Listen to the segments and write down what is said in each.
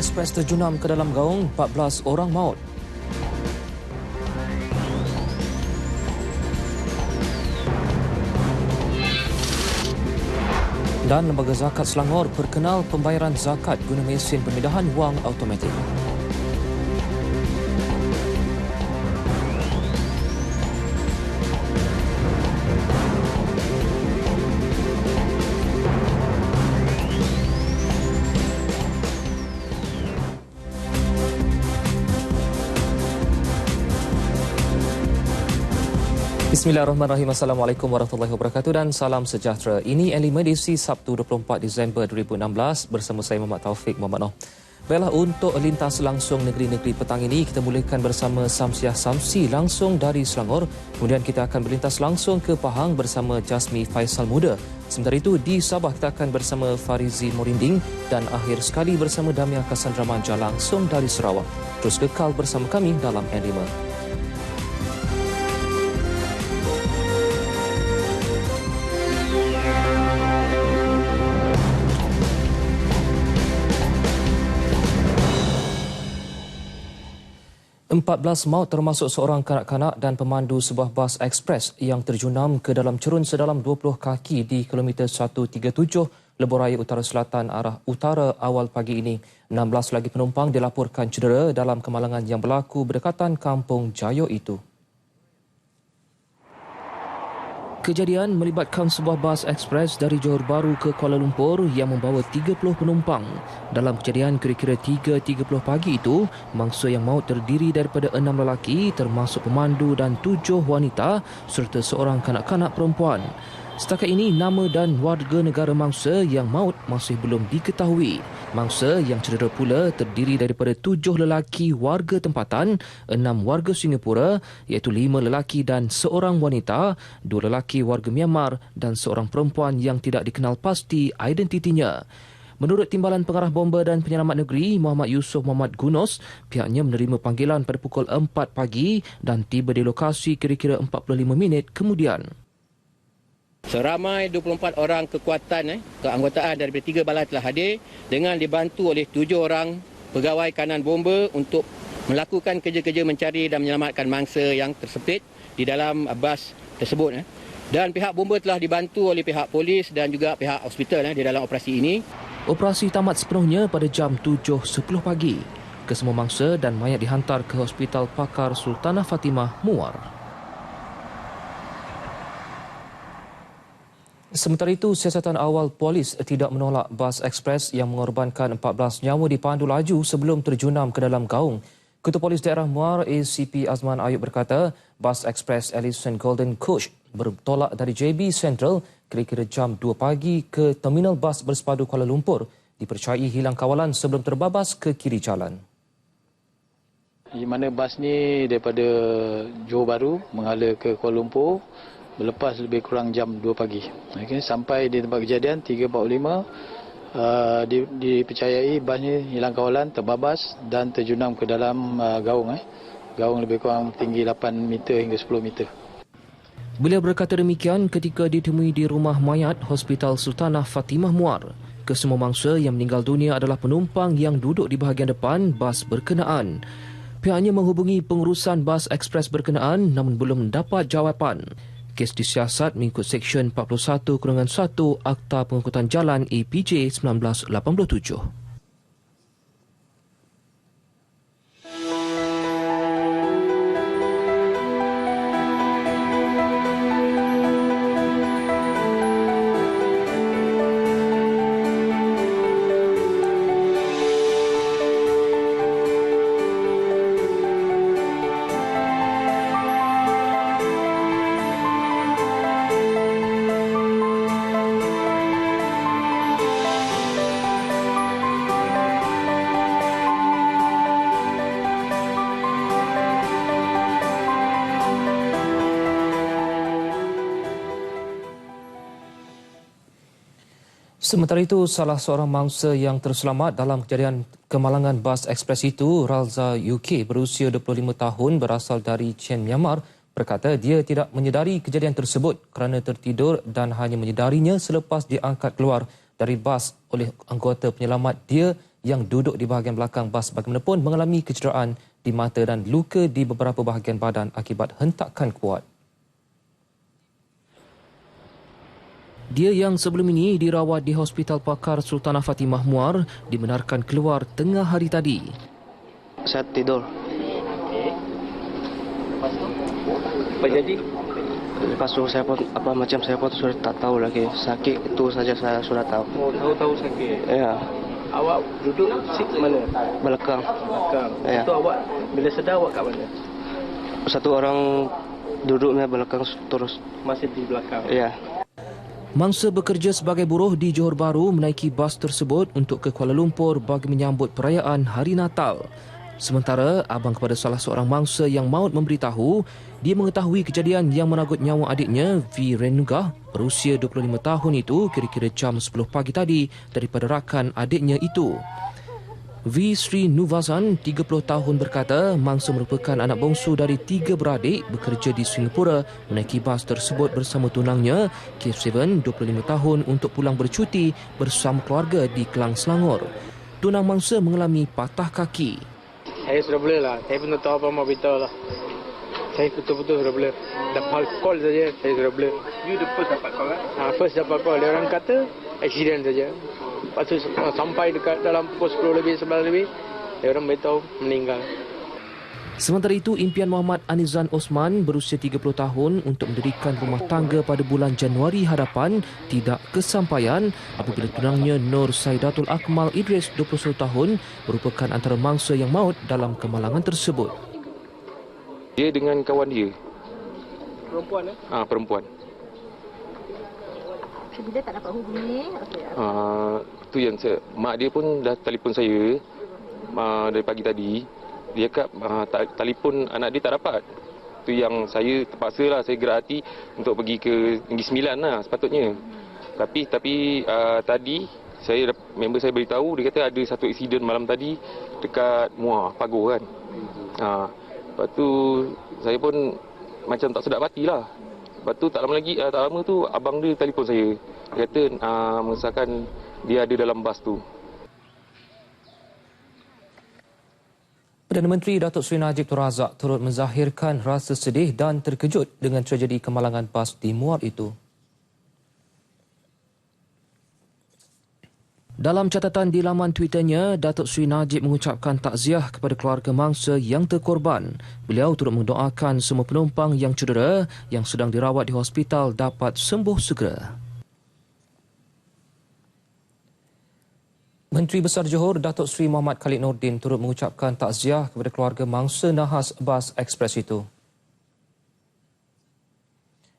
Ekspres terjunam ke dalam gaung, 14 orang maut. Dan Lembaga Zakat Selangor perkenal pembayaran zakat guna mesin pemindahan wang automatik. Bismillahirrahmanirrahim. Assalamualaikum warahmatullahi wabarakatuh dan salam sejahtera. Ini N5 edisi Sabtu 24 Disember 2016 bersama saya Muhammad Taufik Muhammad Noh. Baiklah, untuk lintas langsung negeri-negeri petang ini kita mulakan bersama Samsiah Samsi langsung dari Selangor. Kemudian kita akan berlintas langsung ke Pahang bersama Jasmi Faisal Muda. Sementara itu di Sabah kita akan bersama Farizi Morinding dan akhir sekali bersama Damia Cassandra Manja langsung dari Sarawak. Terus kekal bersama kami dalam N5. Empat 14 maut termasuk seorang kanak-kanak dan pemandu sebuah bas ekspres yang terjunam ke dalam cerun sedalam 20 kaki di kilometer 137 Lebuh Raya Utara Selatan arah utara awal pagi ini. 16 lagi penumpang dilaporkan cedera dalam kemalangan yang berlaku berdekatan Kampung Jayo itu. Kejadian melibatkan sebuah bas ekspres dari Johor Bahru ke Kuala Lumpur yang membawa 30 penumpang. Dalam kejadian kira-kira 3.30 pagi itu, mangsa yang maut terdiri daripada 6 lelaki termasuk pemandu dan 7 wanita serta seorang kanak-kanak perempuan. Setakat ini, nama dan warga negara mangsa yang maut masih belum diketahui. Mangsa yang cedera pula terdiri daripada 7 lelaki warga tempatan, 6 warga Singapura iaitu 5 lelaki dan seorang wanita, 2 lelaki warga Myanmar dan seorang perempuan yang tidak dikenal pasti identitinya. Menurut Timbalan Pengarah Bomba dan Penyelamat Negeri Muhammad Yusof Muhammad Gunos, pihaknya menerima panggilan pada pukul 4 pagi dan tiba di lokasi kira-kira 45 minit kemudian. Seramai 24 orang kekuatan keanggotaan daripada 3 balai telah hadir dengan dibantu oleh 7 orang pegawai kanan bomba untuk melakukan kerja-kerja mencari dan menyelamatkan mangsa yang tersepit di dalam bas tersebut. Dan pihak bomba telah dibantu oleh pihak polis dan juga pihak hospital di dalam operasi ini. Operasi tamat sepenuhnya pada jam 7.10 pagi. Kesemua mangsa dan mayat dihantar ke Hospital Pakar Sultanah Fatimah, Muar. Sementara itu, siasatan awal polis tidak menolak bas ekspres yang mengorbankan 14 nyawa dipandu laju sebelum terjunam ke dalam gaung. Ketua Polis Daerah Muar ACP Azman Ayub berkata, bas ekspres Ellison Golden Coach bertolak dari JB Central kira-kira jam 2 pagi ke Terminal Bas Bersepadu Kuala Lumpur dipercayai hilang kawalan sebelum terbabas ke kiri jalan. Di mana bas ni daripada Johor Bahru menghala ke Kuala Lumpur melepas lebih kurang jam 2 pagi. Okay, sampai di tempat kejadian 3.45 dipercayai bas ni hilang kawalan, terbabas dan terjunam ke dalam gaung. Gaung lebih kurang tinggi 8 meter hingga 10 meter. Beliau berkata demikian ketika ditemui di rumah mayat Hospital Sultanah Fatimah Muar. Kesemua mangsa yang meninggal dunia adalah penumpang yang duduk di bahagian depan bas berkenaan. Pihaknya menghubungi pengurusan bas ekspres berkenaan namun belum mendapat jawapan. Kes disiasat mengikut Seksyen 41-1 Akta Pengangkutan Jalan APJ 1987. Sementara itu, salah seorang mangsa yang terselamat dalam kejadian kemalangan bas ekspres itu, Ralza UK, berusia 25 tahun berasal dari Chien, Myanmar, berkata dia tidak menyedari kejadian tersebut kerana tertidur dan hanya menyedarinya selepas diangkat keluar dari bas oleh anggota penyelamat dia yang duduk di bahagian belakang bas bagaimanapun mengalami kecederaan di mata dan luka di beberapa bahagian badan akibat hentakan kuat. Dia yang sebelum ini dirawat di Hospital Pakar Sultanah Fatimah Muar dibenarkan keluar tengah hari tadi. Saya tidur. Apa jadi? Lepas tu saya pun saya pun sudah tak tahu lagi. Sakit itu saja saya sudah tahu. Oh, tahu-tahu sakit. Ya, Awak duduk seat mana? belakang. Belakang. Ya. Itu awak bila sedar awak kat mana? Satu orang duduknya belakang terus. Masih di belakang. Ya. Mangsa bekerja sebagai buruh di Johor Bahru menaiki bas tersebut untuk ke Kuala Lumpur bagi menyambut perayaan Hari Natal. Sementara, abang kepada salah seorang mangsa yang maut memberitahu dia mengetahui kejadian yang menagut nyawa adiknya, V. Renugah, berusia 25 tahun itu kira-kira jam 10 pagi tadi daripada rakan adiknya itu. V. Sri Nuvazan, 30 tahun berkata mangsa merupakan anak bongsu dari 3 beradik bekerja di Singapura menaiki bas tersebut bersama tunangnya, Keith Seven, 25 tahun untuk pulang bercuti bersama keluarga di Kelang Selangor. Tunang mangsa mengalami patah kaki. Saya sudah boleh lah. Saya pun tak tahu apa mau beritahu lah. Saya betul-betul sudah boleh. Dapat call saja, saya sudah boleh. You the first dapat call kan? First dapat call. Dia orang kata, accident saja. Lepas tu sampai dekat dalam pukul 10 lebih, 11 lebih, dia orang beritahu meninggal. Sementara itu, impian Muhammad Anizan Osman berusia 30 tahun untuk mendirikan rumah tangga pada bulan Januari hadapan tidak kesampaian apabila tunangnya Nur Saidatul Akmal Idris, 21 tahun, merupakan antara mangsa yang maut dalam kemalangan tersebut. Dia dengan kawan dia. Perempuan Perempuan. Bila tak dapat hubungi, Tu yang mak dia pun dah telefon saya dari pagi tadi. Dia cakap telefon anak dia tak dapat. Tu yang saya terpaksa lah, saya gerak hati untuk pergi ke Negeri Sembilan lah sepatutnya. Tapi tadi member saya beritahu, dia kata ada satu insiden malam tadi dekat Muar, Pagoh kan. Lepas tu saya pun macam tak sedap hati lah. Lepas tu tak lama tu abang dia telefon saya. Dia kata mengesahkan dia ada dalam bas tu. Perdana Menteri Datuk Seri Najib Tun Razak turut menzahirkan rasa sedih dan terkejut dengan tragedi kemalangan bas di Muar itu. Dalam catatan di laman Twitternya, Datuk Seri Najib mengucapkan takziah kepada keluarga mangsa yang terkorban. Beliau turut mendoakan semua penumpang yang cedera yang sedang dirawat di hospital dapat sembuh segera. Menteri Besar Johor Datuk Seri Muhammad Khalid Nordin turut mengucapkan takziah kepada keluarga mangsa nahas bas ekspres itu.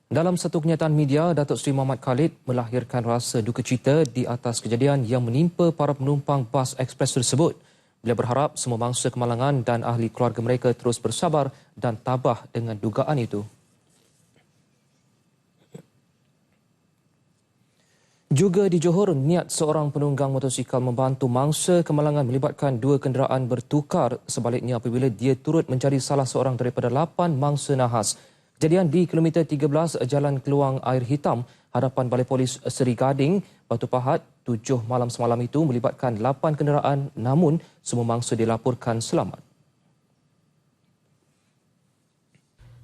Dalam satu kenyataan media, Datuk Seri Muhammad Khalid melahirkan rasa duka cita di atas kejadian yang menimpa para penumpang bas ekspres tersebut. Beliau berharap semua mangsa kemalangan dan ahli keluarga mereka terus bersabar dan tabah dengan dugaan itu. Juga di Johor, niat seorang penunggang motosikal membantu mangsa kemalangan melibatkan 2 kenderaan bertukar sebaliknya apabila dia turut mencari salah seorang daripada 8 mangsa nahas. Kejadian di kilometer 13 Jalan Keluang Air Hitam, hadapan Balai Polis Seri Gading, Batu Pahat, 7 malam semalam itu melibatkan 8 kenderaan namun semua mangsa dilaporkan selamat.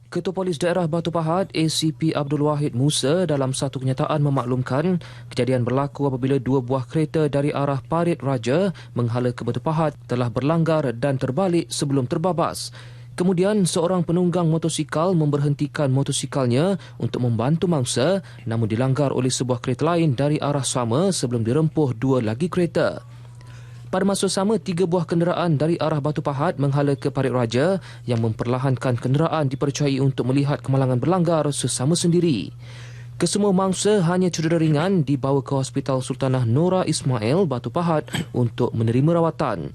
Ketua Polis Daerah Batu Pahat, ACP Abdul Wahid Musa dalam satu kenyataan memaklumkan kejadian berlaku apabila 2 buah kereta dari arah Parit Raja menghala ke Batu Pahat telah berlanggar dan terbalik sebelum terbabas. Kemudian seorang penunggang motosikal memberhentikan motosikalnya untuk membantu mangsa namun dilanggar oleh sebuah kereta lain dari arah sama sebelum dirempuh 2 lagi kereta. Pada masa sama, 3 buah kenderaan dari arah Batu Pahat menghala ke Parit Raja yang memperlahankan kenderaan dipercayai untuk melihat kemalangan berlanggar sesama sendiri. Kesemua mangsa hanya cedera ringan dibawa ke Hospital Sultanah Nora Ismail, Batu Pahat untuk menerima rawatan.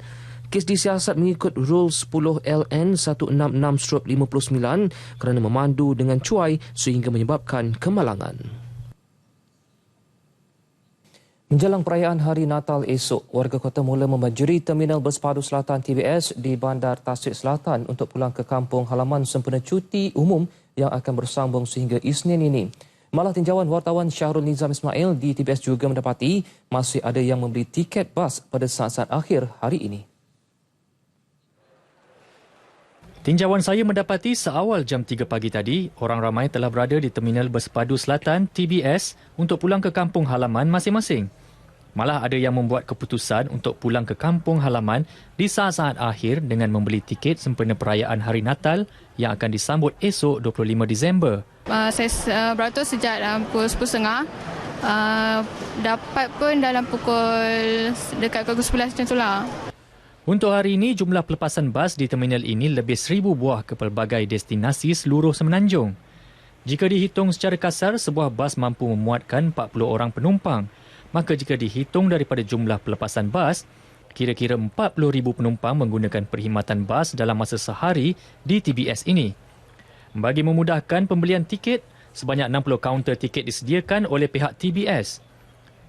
Kes disiasat mengikut Rule 10 LN 166/59 kerana memandu dengan cuai sehingga menyebabkan kemalangan. Menjelang perayaan Hari Natal esok, warga kota mula membanjiri Terminal Bersepadu Selatan TBS di Bandar Tasik Selatan untuk pulang ke kampung halaman sempena cuti umum yang akan bersambung sehingga Isnin ini. Malah tinjauan wartawan Syahrul Nizam Ismail di TBS juga mendapati masih ada yang membeli tiket bas pada saat-saat akhir hari ini. Tinjauan saya mendapati seawal jam 3 pagi tadi, orang ramai telah berada di Terminal Bersepadu Selatan TBS untuk pulang ke kampung halaman masing-masing. Malah ada yang membuat keputusan untuk pulang ke kampung halaman di saat-saat akhir dengan membeli tiket sempena perayaan Hari Natal yang akan disambut esok 25 Disember. Saya beratur sejak pukul 10.30. Dapat pun dalam pukul dekat pukul 11 macam itulah. Untuk hari ini, jumlah pelepasan bas di terminal ini lebih 1,000 buah ke pelbagai destinasi seluruh Semenanjung. Jika dihitung secara kasar, sebuah bas mampu memuatkan 40 orang penumpang. Maka jika dihitung daripada jumlah pelepasan bas, kira-kira 40,000 penumpang menggunakan perkhidmatan bas dalam masa sehari di TBS ini. Bagi memudahkan pembelian tiket, sebanyak 60 kaunter tiket disediakan oleh pihak TBS.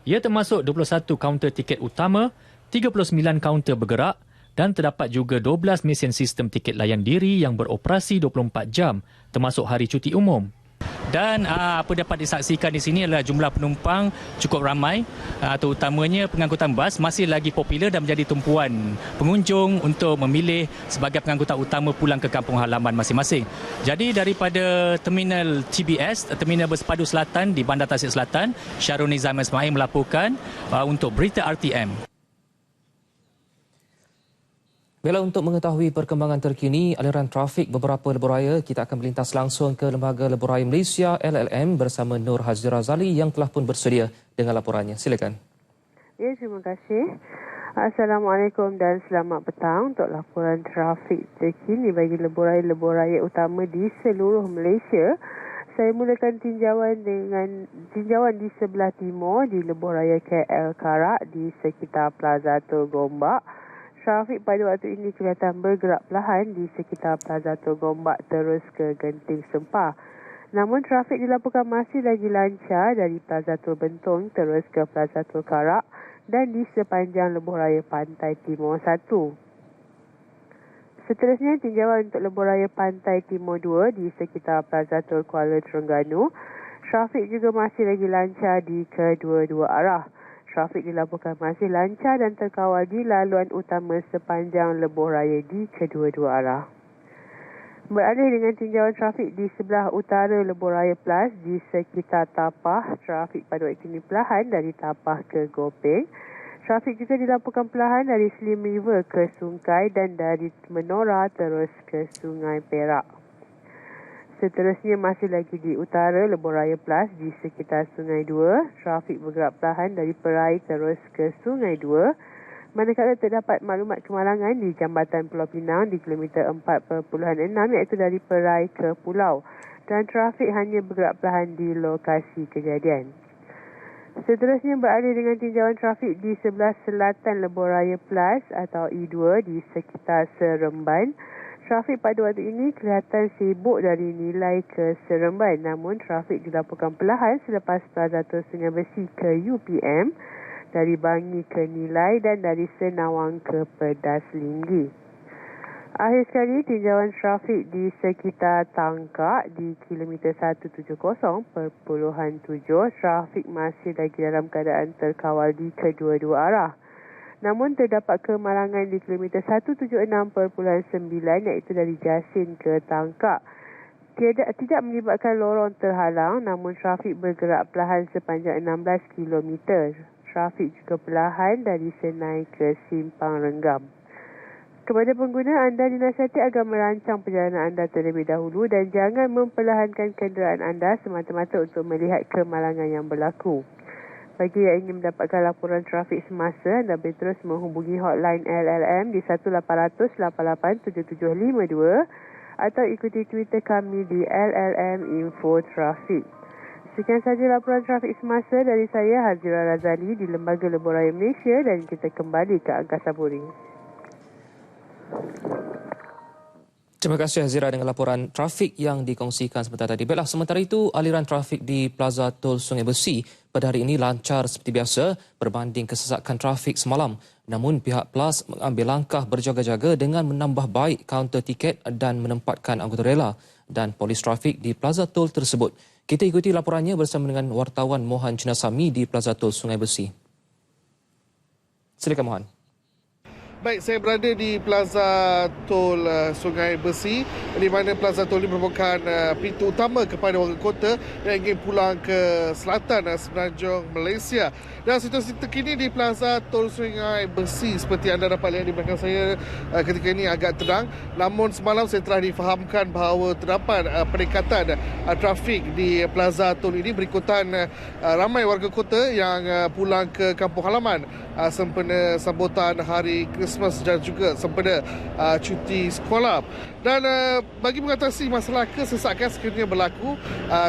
Ia termasuk 21 kaunter tiket utama, 39 kaunter bergerak dan terdapat juga 12 mesin sistem tiket layan diri yang beroperasi 24 jam termasuk hari cuti umum. Dan apa dapat disaksikan di sini adalah jumlah penumpang cukup ramai, terutamanya pengangkutan bas masih lagi popular dan menjadi tumpuan pengunjung untuk memilih sebagai pengangkutan utama pulang ke kampung halaman masing-masing. Jadi daripada Terminal TBS, Terminal Bersepadu Selatan di Bandar Tasik Selatan, Syahrul Nizam Ismail melaporkan untuk Berita RTM. Bella, untuk mengetahui perkembangan terkini aliran trafik beberapa lebuhraya, kita akan melintas langsung ke Lembaga Lebuhraya Malaysia LLM bersama Nur Hazira Razali yang telah pun bersedia dengan laporannya. Silakan. Ya, terima kasih. Assalamualaikum dan selamat petang untuk laporan trafik terkini bagi lebuhraya-lebuhraya utama di seluruh Malaysia. Saya mulakan tinjauan di sebelah timur di lebuhraya KL Karak di sekitar Plaza Tul Gombak. Trafik pada waktu ini kelihatan bergerak perlahan di sekitar Plaza Tul Gombak terus ke Genting Sempah. Namun trafik dilaporkan masih lagi lancar dari Plaza Tul Bentong terus ke Plaza Tul Karak dan di sepanjang lebuhraya Pantai Timur 1. Seterusnya tinjauan untuk lebuhraya Pantai Timur 2 di sekitar Plaza Tul Kuala Terengganu. Trafik juga masih lagi lancar di kedua-dua arah. Trafik dilaporkan masih lancar dan terkawal di laluan utama sepanjang lebuhraya di kedua-dua arah. Beralih dengan tinjauan trafik di sebelah utara lebuhraya Plus di sekitar Tapah, trafik pada waktu ini perlahan dari Tapah ke Gopeng. Trafik juga dilaporkan perlahan dari Slim River ke Sungai dan dari Menora terus ke Sungai Perak. Seterusnya masih lagi di utara lebuhraya Plus di sekitar Sungai Dua, trafik bergerak perlahan dari Perai terus ke Sungai Dua. Manakala terdapat maklumat kemalangan di Jambatan Pulau Pinang di kilometer 4.6 iaitu dari Perai ke Pulau dan trafik hanya bergerak perlahan di lokasi kejadian. Seterusnya beralih dengan tinjauan trafik di sebelah selatan lebuhraya Plus atau E2 di sekitar Seremban. Trafik pada waktu ini kelihatan sibuk dari Nilai ke Seremban, namun trafik dilaporkan perlahan selepas Plaza Tul Sungai Besi ke UPM, dari Bangi ke Nilai dan dari Senawang ke Pedas Linggi. Akhir sekali, tinjauan trafik di sekitar Tangkak di kilometer 170.7, trafik masih lagi dalam keadaan terkawal di kedua-dua arah. Namun terdapat kemalangan di kilometer 176.9 iaitu dari Jasin ke Tangkak. Tidak menyebabkan lorong terhalang, namun trafik bergerak perlahan sepanjang 16 km. Trafik juga perlahan dari Senai ke Simpang Renggam. Kepada pengguna, anda dinasihati agar merancang perjalanan anda terlebih dahulu dan jangan memperlahankan kenderaan anda semata-mata untuk melihat kemalangan yang berlaku. Bagi yang ingin mendapatkan laporan trafik semasa, anda boleh terus menghubungi hotline LLM di 18887752 atau ikuti Twitter kami di LLM Info Trafik. Sekian sahaja laporan trafik semasa dari saya, Hazira Razali di Lembaga Lebuhraya Malaysia, dan kita kembali ke Angkasa Puri. Terima kasih Hazira dengan laporan trafik yang dikongsikan sebentar tadi. Baiklah, sementara itu aliran trafik di Plaza Tol Sungai Besi pada hari ini lancar seperti biasa berbanding kesesakan trafik semalam. Namun pihak PLAS mengambil langkah berjaga-jaga dengan menambah baik kaunter tiket dan menempatkan anggota rela dan polis trafik di Plaza Tol tersebut. Kita ikuti laporannya bersama dengan wartawan Mohan Chinasamy di Plaza Tol Sungai Besi. Silakan Mohan. Baik, saya berada di Plaza Tol Sungai Besi, di mana Plaza Tol ini merupakan pintu utama kepada warga kota yang ingin pulang ke selatan Semenanjung Malaysia. Dan situasi terkini di Plaza Tol Sungai Besi seperti anda dapat lihat di belakang saya ketika ini agak tenang. Namun semalam saya telah difahamkan bahawa terdapat peningkatan trafik di Plaza Tol ini berikutan ramai warga kota yang pulang ke kampung halaman sempena sambutan Hari Christmas dan juga sempena cuti sekolah. Dan bagi mengatasi masalah kesesakan sekiranya berlaku,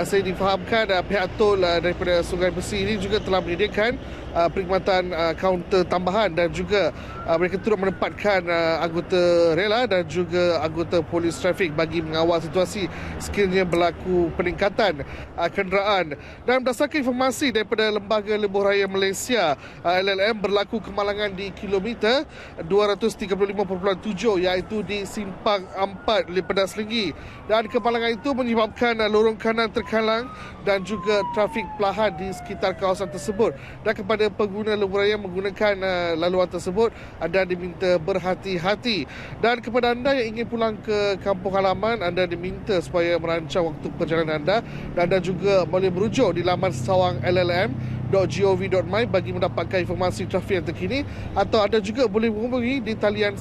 saya difahamkan pihak tol daripada Sungai Besi ini juga telah menyediakan perkhidmatan kaunter tambahan dan juga mereka turut menempatkan anggota rela dan juga anggota polis trafik bagi mengawal situasi sekiranya berlaku peningkatan kenderaan. Dan berdasarkan informasi daripada Lembaga Lebuh Raya Malaysia LLM, berlaku kemalangan di kilometer 235.7 iaitu di Simpang 4 Lipedas Linggi. Dan kemalangan itu menyebabkan lorong kanan terkalang dan juga trafik perlahan di sekitar kawasan tersebut. Dan kepada pengguna lebuh raya menggunakan laluan tersebut, anda diminta berhati-hati. Dan kepada anda yang ingin pulang ke kampung halaman, anda diminta supaya merancang waktu perjalanan anda, dan anda juga boleh merujuk di laman sawang llm.gov.my bagi mendapatkan informasi trafik yang terkini, atau anda juga boleh menghubungi di talian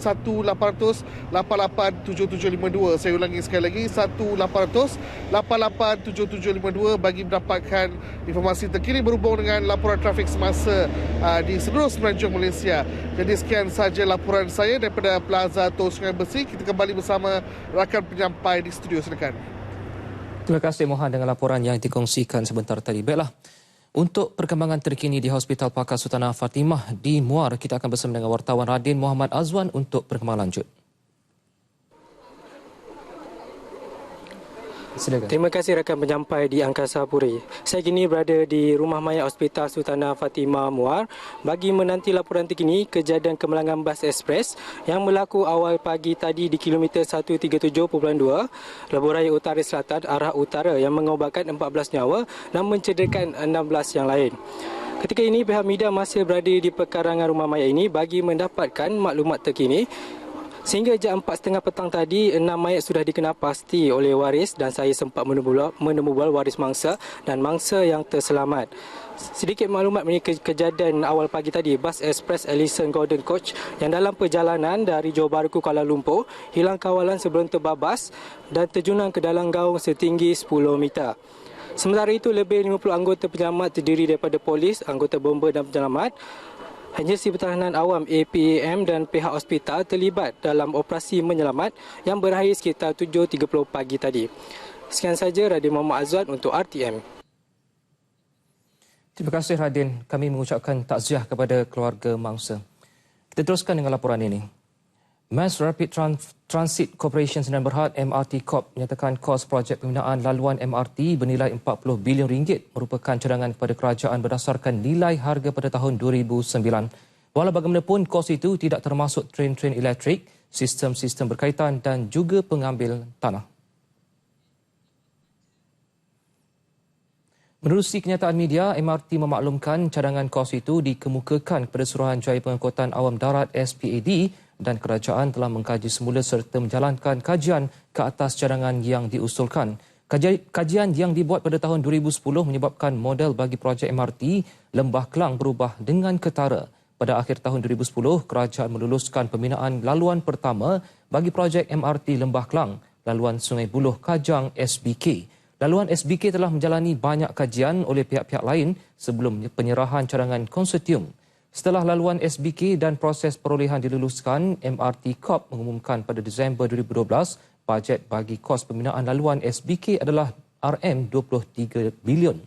1-800-887752. Saya ulangi sekali lagi, 1-800-887752 bagi mendapatkan informasi terkini berhubung dengan laporan trafik semasa di seluruh Semenanjung Malaysia. Jadi sekian sahaja laporan saya daripada Plaza Tol Sungai Besi. Kita kembali bersama rakan penyampai di studio. Silakan. Terima kasih Mohan dengan laporan yang dikongsikan sebentar tadi. Baiklah. Untuk perkembangan terkini di Hospital Pakar Sultanah Fatimah di Muar, kita akan bersama dengan wartawan Radin Muhammad Azwan untuk perkembangan lanjut. Silakan. Terima kasih rakan penyampai di Angkasa Puri. Saya kini berada di Rumah Mayat Hospital Sultanah Fatimah Muar bagi menanti laporan terkini kejadian kemalangan bas ekspres yang berlaku awal pagi tadi di kilometer 137.2 Lebuh Raya Utara Selatan arah utara yang mengobatkan 14 nyawa dan mencederakan 16 yang lain. Ketika ini pihak media masih berada di pekarangan rumah mayat ini bagi mendapatkan maklumat terkini. Sehingga jam 4.30 petang tadi, 6 mayat sudah dikenal pasti oleh waris dan saya sempat menemui waris mangsa dan mangsa yang terselamat. Sedikit maklumat mengenai kejadian awal pagi tadi, bas ekspres Ellison Golden Coach yang dalam perjalanan dari Johor Bahru ke Kuala Lumpur hilang kawalan sebelum terbabas dan terjunang ke dalam gaung setinggi 10 meter. Sementara itu, lebih 50 anggota penyelamat terdiri daripada polis, anggota bomba dan penyelamat, Agensi Pertahanan Awam APAM dan pihak hospital terlibat dalam operasi menyelamat yang berakhir sekitar 7.30 pagi tadi. Sekian saja Radin Muhammad Azwan untuk RTM. Terima kasih Radin. Kami mengucapkan takziah kepada keluarga mangsa. Kita teruskan dengan laporan ini. Mass Rapid Transit Corporation Sdn Bhd MRT Corp menyatakan kos projek pembinaan laluan MRT bernilai 40 bilion ringgit merupakan cadangan kepada kerajaan berdasarkan nilai harga pada tahun 2009. Walau bagaimanapun, kos itu tidak termasuk tren-tren elektrik, sistem-sistem berkaitan dan juga pengambil tanah. Menerusi kenyataan media, MRT memaklumkan cadangan kos itu dikemukakan kepada Suruhanjaya Pengangkutan Awam Darat SPAD dan kerajaan telah mengkaji semula serta menjalankan kajian ke atas cadangan yang diusulkan. Kajian yang dibuat pada tahun 2010 menyebabkan model bagi projek MRT Lembah Kelang berubah dengan ketara. Pada akhir tahun 2010, kerajaan meluluskan pembinaan laluan pertama bagi projek MRT Lembah Kelang, laluan Sungai Buloh Kajang SBK. Laluan SBK telah menjalani banyak kajian oleh pihak-pihak lain sebelum penyerahan cadangan konsortium. Setelah laluan SBK dan proses perolehan diluluskan, MRT Corp mengumumkan pada Disember 2012 bajet bagi kos pembinaan laluan SBK adalah RM23 bilion.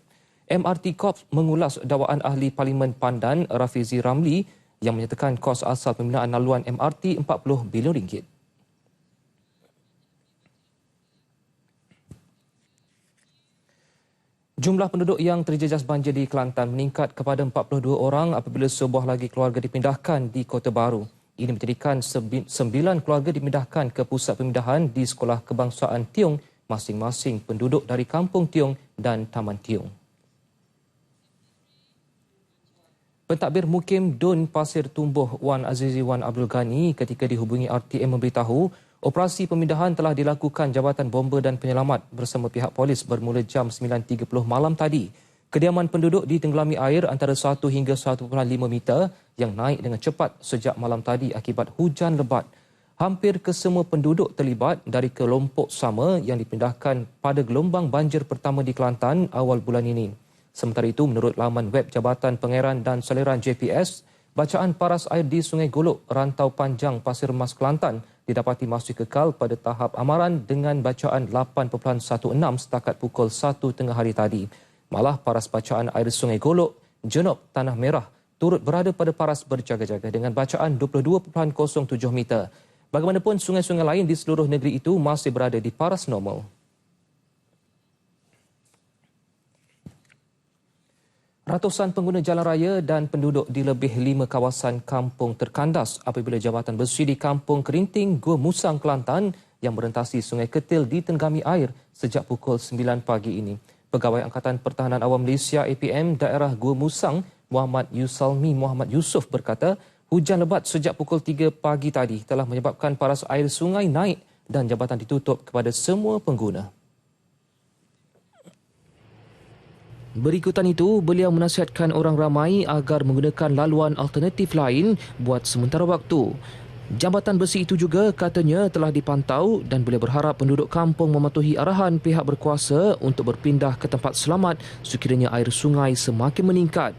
MRT Corp mengulas dakwaan ahli Parlimen Pandan Rafizi Ramli yang menyatakan kos asal pembinaan laluan MRT 40 bilion ringgit. Jumlah penduduk yang terjejas banjir di Kelantan meningkat kepada 42 orang apabila sebuah lagi keluarga dipindahkan di Kota Baru. Ini menjadikan 9 keluarga dipindahkan ke pusat pemindahan di Sekolah Kebangsaan Tiong. Masing-masing penduduk dari Kampung Tiong dan Taman Tiong. Pentadbir Mukim Dun Pasir Tumbuh Wan Azizi Wan Abdul Ghani ketika dihubungi RTM memberitahu operasi pemindahan telah dilakukan Jabatan Bomba dan Penyelamat bersama pihak polis bermula jam 9.30 malam tadi. Kediaman penduduk ditenggelami air antara 1 hingga 1.5 meter yang naik dengan cepat sejak malam tadi akibat hujan lebat. Hampir kesemua penduduk terlibat dari kelompok sama yang dipindahkan pada gelombang banjir pertama di Kelantan awal bulan ini. Sementara itu, menurut laman web Jabatan Pengeran dan Saliran JPS, bacaan paras air di Sungai Golok, Rantau Panjang, Pasir Mas, Kelantan didapati masih kekal pada tahap amaran dengan bacaan 8.16 setakat pukul 1 tengah hari tadi. Malah paras bacaan air Sungai Golok, Jenop, Tanah Merah turut berada pada paras berjaga-jaga dengan bacaan 22.07 meter. Bagaimanapun, sungai-sungai lain di seluruh negeri itu masih berada di paras normal. Ratusan pengguna jalan raya dan penduduk di lebih 5 kawasan kampung terkandas apabila jambatan besi di Kampung Kerinting, Gua Musang, Kelantan yang merentasi Sungai Ketil ditenggami air sejak pukul 9 pagi ini. Pegawai Angkatan Pertahanan Awam Malaysia APM daerah Gua Musang, Muhammad Yusalmi Muhammad Yusof berkata, hujan lebat sejak pukul 3 pagi tadi telah menyebabkan paras air sungai naik dan jambatan ditutup kepada semua pengguna. Berikutan itu, beliau menasihatkan orang ramai agar menggunakan laluan alternatif lain buat sementara waktu. Jambatan besi itu juga katanya telah dipantau dan beliau berharap penduduk kampung mematuhi arahan pihak berkuasa untuk berpindah ke tempat selamat sekiranya air sungai semakin meningkat.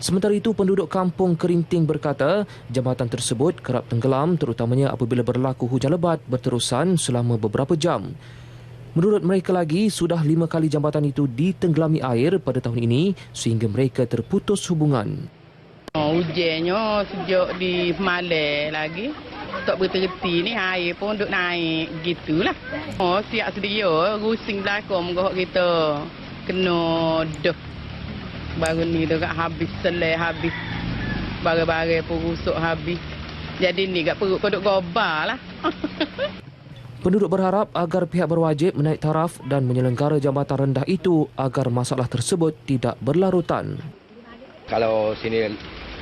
Sementara itu, penduduk Kampung Kerinting berkata jambatan tersebut kerap tenggelam terutamanya apabila berlaku hujan lebat berterusan selama beberapa jam. Menurut mereka lagi, sudah 5 kali jambatan itu ditenggelami air pada tahun ini sehingga mereka terputus hubungan. Hujannya sejak di Malay lagi. Tak berterti ni air pun duk naik gitulah. Siap sedia rusing belakang gok kita. Kena dah. Baru ni dekat habis selai habis. Barang-barang pun rusuk habis. Jadi ni kat perut kau duk gobar lah. Penduduk berharap agar pihak berwajib menaik taraf dan menyelenggara jambatan rendah itu agar masalah tersebut tidak berlarutan. Kalau sini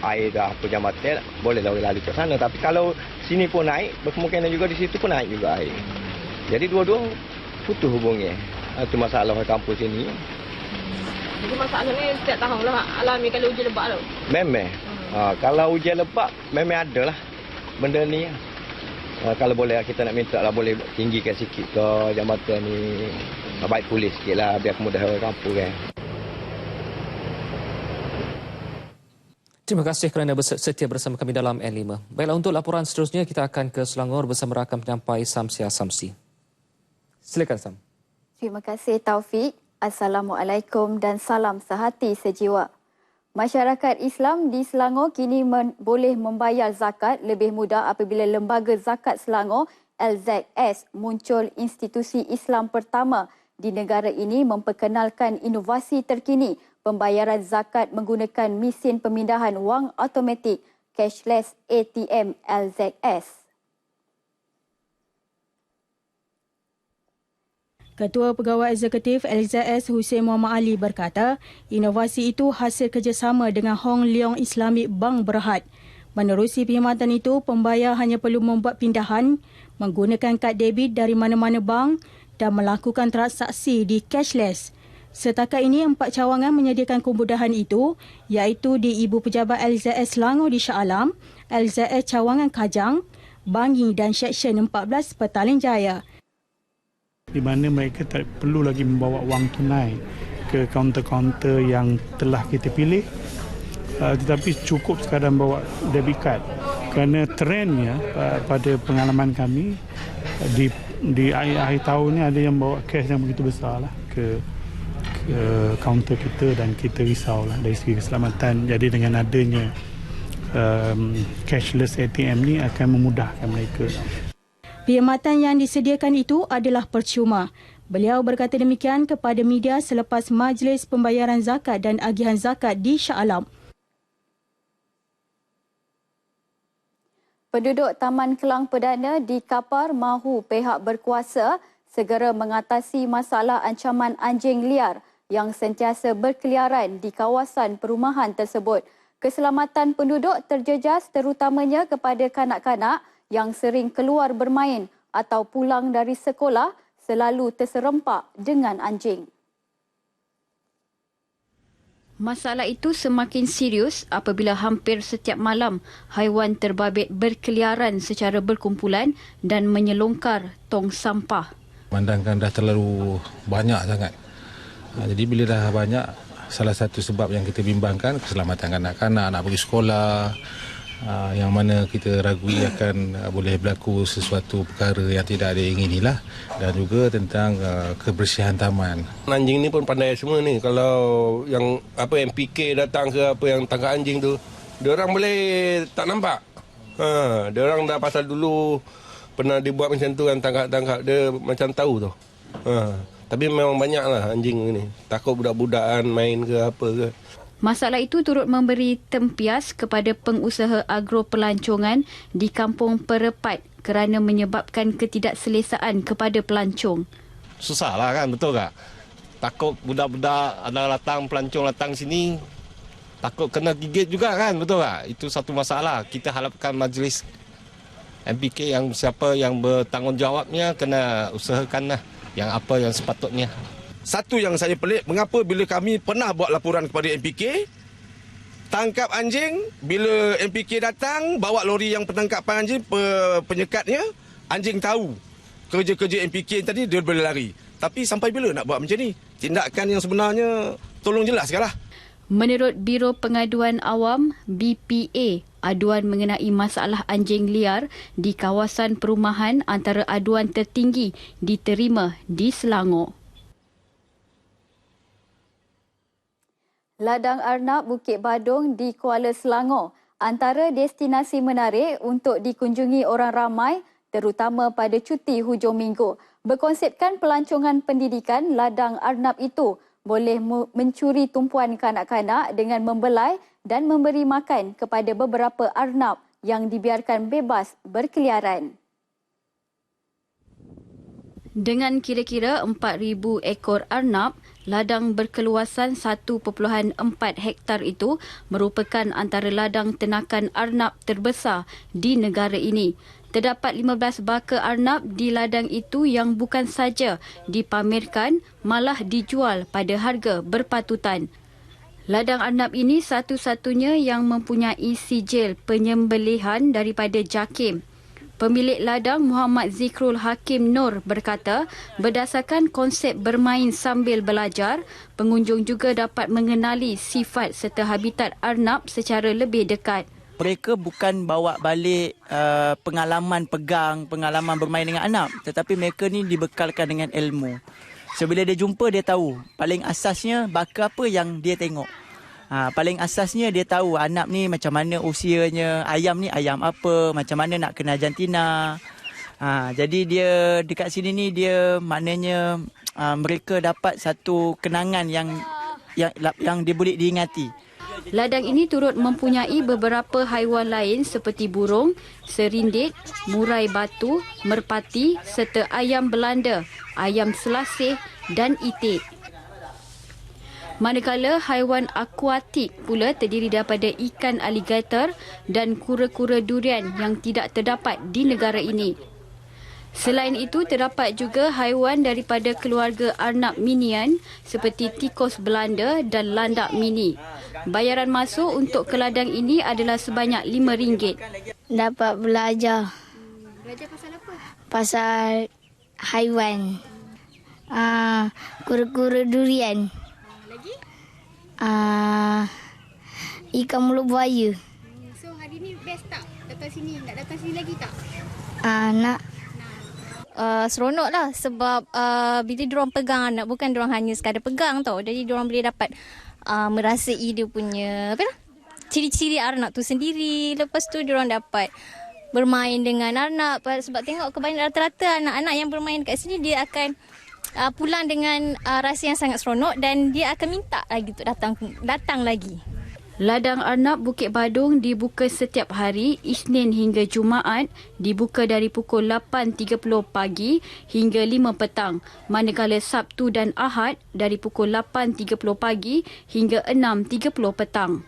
air dah apa jambatan, bolehlah orang lalu ke sana. Tapi kalau sini pun naik, berkemungkinan juga di situ pun naik juga air. Jadi dua-dua putus hubungnya. Itu masalah kampung sini. Jadi masalah ni setiap tahun lah alami kalau hujan lebat tu? Memang. Kalau hujan lebat, memang ada lah benda ni. Kalau boleh kita nak minta lah boleh tinggikan sikit ke jambatan ni, baik pulih sikit lah biar kemudah orang kampung kan. Terima kasih kerana setia bersama kami dalam N5. Baiklah, untuk laporan seterusnya kita akan ke Selangor bersama rakan penyampai Samsia Samsi. Silakan Sam. Terima kasih Taufik. Assalamualaikum dan salam sehati sejiwa. Masyarakat Islam di Selangor kini boleh membayar zakat lebih mudah apabila Lembaga Zakat Selangor LZS muncul institusi Islam pertama di negara ini memperkenalkan inovasi terkini pembayaran zakat menggunakan mesin pemindahan wang automatik cashless ATM LZS. Ketua Pegawai Eksekutif LZS Hussein Muhammad Ali berkata, inovasi itu hasil kerjasama dengan Hong Leong Islamic Bank Berhad. Menerusi perkhidmatan itu, pembayar hanya perlu membuat pindahan, menggunakan kad debit dari mana-mana bank dan melakukan transaksi di cashless. Setakat ini, 4 cawangan menyediakan kemudahan itu, iaitu di Ibu Pejabat LZS Selangor di Shah Alam, LZS Cawangan Kajang, Bangi dan Seksyen 14 Petaling Jaya. Di mana mereka tak perlu lagi membawa wang tunai ke kaunter-kaunter yang telah kita pilih, tetapi cukup sekadar bawa debit card. Kerana trendnya pada pengalaman kami di akhir tahun ni ada yang bawa cash yang begitu besar lah ke kaunter kita dan kita risaulah dari segi keselamatan. Jadi dengan adanya cashless ATM ni akan memudahkan mereka. Perkhidmatan yang disediakan itu adalah percuma. Beliau berkata demikian kepada media selepas Majlis Pembayaran Zakat dan Agihan Zakat di Shah Alam. Penduduk Taman Kelang Perdana di Kapar mahu pihak berkuasa segera mengatasi masalah ancaman anjing liar yang sentiasa berkeliaran di kawasan perumahan tersebut. Keselamatan penduduk terjejas terutamanya kepada kanak-kanak yang sering keluar bermain atau pulang dari sekolah selalu terserempak dengan anjing. Masalah itu semakin serius apabila hampir setiap malam haiwan terbabit berkeliaran secara berkumpulan dan menyelongkar tong sampah. Memandangkan dah terlalu banyak sangat. Jadi bila dah banyak, salah satu sebab yang kita bimbangkan keselamatan kanak-kanak, nak pergi sekolah, yang mana kita ragui akan boleh berlaku sesuatu perkara yang tidak diinginilah, dan juga tentang kebersihan taman. Anjing ni pun pandai semua ni. Kalau yang MPK datang ke apa yang tangkap anjing tu, diorang boleh tak nampak. Diorang dah pasal dulu pernah dibuat macam tu, yang tangkap-tangkap dia macam tahu tu. Tapi memang banyaklah anjing ni. Takut budak-budakan main ke apa ke. Masalah itu turut memberi tempias kepada pengusaha agropelancongan di Kampung Perepat kerana menyebabkan ketidakselesaan kepada pelancong. Susahlah kan, betul tak? Takut budak-budak ada datang, pelancong datang sini, takut kena gigit juga kan, betul tak? Itu satu masalah. Kita harapkan majlis MPK yang siapa yang bertanggungjawabnya kena usahakanlah yang apa yang sepatutnya. Satu yang saya pelik, mengapa bila kami pernah buat laporan kepada MPK, tangkap anjing, bila MPK datang, bawa lori yang penangkapan anjing, penyekatnya, anjing tahu kerja-kerja MPK tadi, dia boleh lari. Tapi sampai bila nak buat macam ni? Tindakan yang sebenarnya, tolong jelaskanlah. Menurut Biro Pengaduan Awam, BPA, aduan mengenai masalah anjing liar di kawasan perumahan antara aduan tertinggi diterima di Selangor. Ladang Arnab Bukit Badung di Kuala Selangor antara destinasi menarik untuk dikunjungi orang ramai terutama pada cuti hujung minggu. Berkonsepkan pelancongan pendidikan, Ladang Arnab itu boleh mencuri tumpuan kanak-kanak dengan membelai dan memberi makan kepada beberapa arnab yang dibiarkan bebas berkeliaran. Dengan kira-kira 4,000 ekor arnab, ladang berkeluasan 1.4 hektar itu merupakan antara ladang ternakan arnab terbesar di negara ini. Terdapat 15 baka arnab di ladang itu yang bukan saja dipamerkan, malah dijual pada harga berpatutan. Ladang arnab ini satu-satunya yang mempunyai sijil penyembelihan daripada JAKIM. Pemilik ladang Muhammad Zikrul Hakim Nur berkata, berdasarkan konsep bermain sambil belajar, pengunjung juga dapat mengenali sifat serta habitat arnab secara lebih dekat. Mereka bukan bawa balik pengalaman pegang, pengalaman bermain dengan arnab, tetapi mereka ni dibekalkan dengan ilmu. So bila dia jumpa, dia tahu paling asasnya baka apa yang dia tengok. Paling asasnya dia tahu arnab ni macam mana usianya, ayam ni ayam apa, macam mana nak kena jantina. Jadi dia dekat sini ni dia maknanya mereka dapat satu kenangan yang dia boleh diingati. Ladang ini turut mempunyai beberapa haiwan lain seperti burung, serindit, murai batu, merpati serta ayam Belanda, ayam selasih dan itik. Manakala haiwan akuatik pula terdiri daripada ikan aligator dan kura-kura durian yang tidak terdapat di negara ini. Selain itu, terdapat juga haiwan daripada keluarga arnab minian seperti tikus Belanda dan landak mini. Bayaran masuk untuk ke ladang ini adalah sebanyak RM5. Dapat belajar. Belajar pasal apa? Pasal haiwan. Kura-kura durian. Lagi? Ikan mulut buaya. So hari ni best tak? Datang sini. Nak datang sini lagi tak? Nak. Seronok lah sebab bila diorang pegang anak, bukan diorang hanya sekadar pegang tau. Jadi diorang boleh dapat merasai dia punya ciri-ciri arnab tu sendiri. Lepas tu diorang dapat bermain dengan arnab. Sebab tengok kebanyakan rata-rata anak-anak yang bermain kat sini, dia akan pulang dengan rasa yang sangat seronok dan dia akan minta lagi untuk datang lagi. Ladang Arnab Bukit Badung dibuka setiap hari Isnin hingga Jumaat, dibuka dari pukul 8.30 pagi hingga 5 petang, manakala Sabtu dan Ahad dari pukul 8.30 pagi hingga 6.30 petang.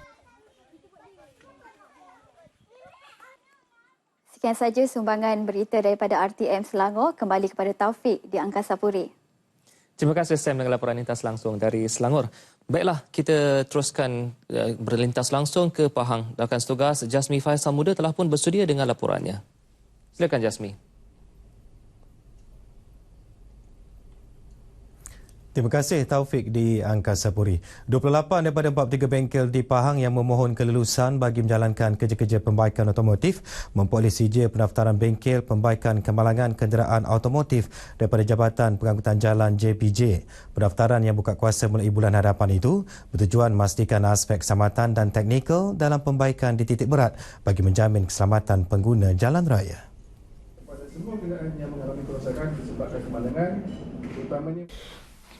Sekian saja sumbangan berita daripada RTM Selangor. Kembali kepada Taufik di Angkasa Puri. Terima kasih Sam dengan laporan lintas langsung dari Selangor. Baiklah, kita teruskan berlintas langsung ke Pahang. Rakan setugas Jasmi Faisal Muda telah pun bersedia dengan laporannya. Silakan Jasmi. Terima kasih Taufik di Angkasa Puri. 28 daripada 43 bengkel di Pahang yang memohon kelulusan bagi menjalankan kerja-kerja pembaikan otomotif memperoleh sijil pendaftaran bengkel pembaikan kemalangan kenderaan otomotif daripada Jabatan Pengangkutan Jalan JPJ. Pendaftaran yang buka kuasa mulai bulan hadapan itu bertujuan memastikan aspek keselamatan dan teknikal dalam pembaikan di titik berat bagi menjamin keselamatan pengguna jalan raya. Kepada semua kenderaan yang mengalami kerosakan disebabkan kemalangan, terutamanya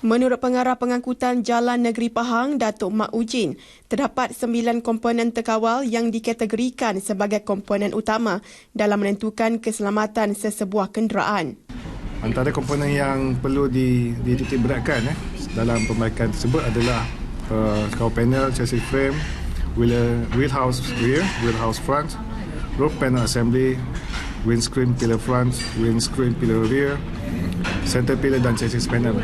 Menurut Pengarah Pengangkutan Jalan Negeri Pahang, Datuk Mak Ujin, terdapat 9 komponen terkawal yang dikategorikan sebagai komponen utama dalam menentukan keselamatan sesebuah kenderaan. Antara komponen yang perlu dititik beratkan dalam pembaikan tersebut adalah cover panel, chassis frame, wheel house rear, wheel house front, roof panel assembly, windscreen pillar front, windscreen pillar rear, center pillar dan chassis panel.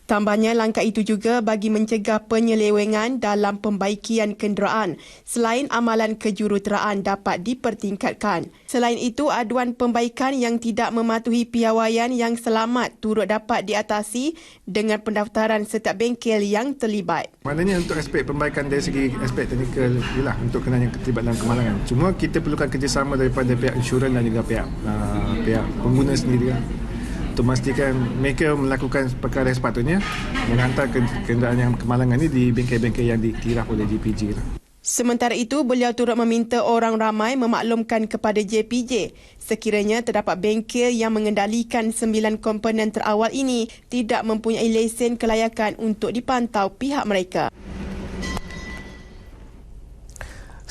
Tambahnya, langkah itu juga bagi mencegah penyelewengan dalam pembaikian kenderaan selain amalan kejuruteraan dapat dipertingkatkan. Selain itu, aduan pembaikan yang tidak mematuhi piawaian yang selamat turut dapat diatasi dengan pendaftaran setiap bengkel yang terlibat. Maknanya untuk aspek pembaikan dari segi aspek teknikal ialah untuk kenal yang terlibat dalam kemalangan. Cuma kita perlukan kerjasama daripada pihak insurans dan juga pihak pengguna sendiri untuk memastikan mereka melakukan perkara yang sepatutnya menghantar kenderaan yang kemalangan ini di bengkel-bengkel yang dikiraf oleh JPJ. Sementara itu, beliau turut meminta orang ramai memaklumkan kepada JPJ sekiranya terdapat bengkel yang mengendalikan 9 komponen terawal ini tidak mempunyai lesen kelayakan untuk dipantau pihak mereka.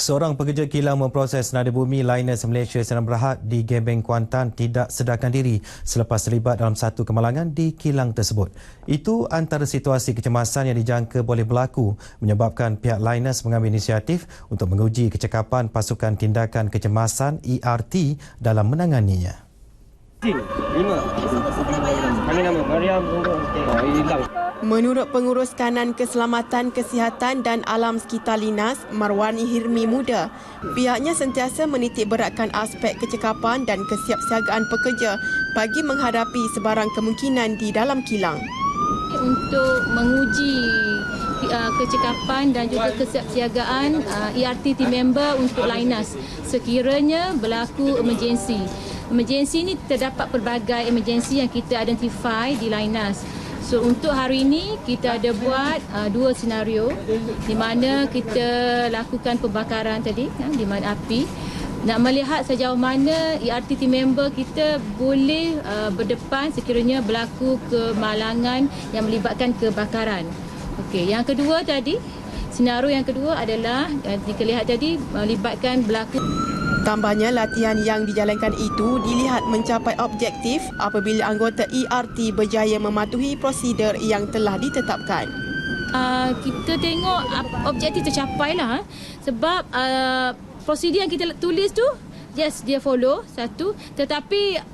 Seorang pekerja kilang memproses nada bumi Liners Malaysia Sdn Bhd di Gebeng, Kuantan tidak sedarkan diri selepas terlibat dalam satu kemalangan di kilang tersebut. Itu antara situasi kecemasan yang dijangka boleh berlaku menyebabkan pihak Liners mengambil inisiatif untuk menguji kecekapan pasukan tindakan kecemasan ERT dalam menanganinya. Menurut Pengurus Kanan Keselamatan, Kesihatan dan Alam Sekitar Linas, Marwani Hirmi Muda, pihaknya sentiasa menitik beratkan aspek kecekapan dan kesiapsiagaan pekerja bagi menghadapi sebarang kemungkinan di dalam kilang. Untuk menguji kecekapan dan juga kesiapsiagaan ERT team member untuk Liners sekiranya berlaku emergensi. Emergensi ini terdapat pelbagai emergensi yang kita identify di Liners. So untuk hari ini kita ada buat 2 senario di mana kita lakukan pembakaran tadi di mana api. Nak melihat sejauh mana ERT team member kita boleh berdepan sekiranya berlaku kemalangan yang melibatkan kebakaran. Okey, yang kedua tadi, senario yang kedua adalah jika lihat tadi melibatkan berlaku. Tambahnya, latihan yang dijalankan itu dilihat mencapai objektif apabila anggota ERT berjaya mematuhi prosedur yang telah ditetapkan. Kita tengok objektif tercapailah sebab prosedur yang kita tulis tu, yes, dia follow satu, tetapi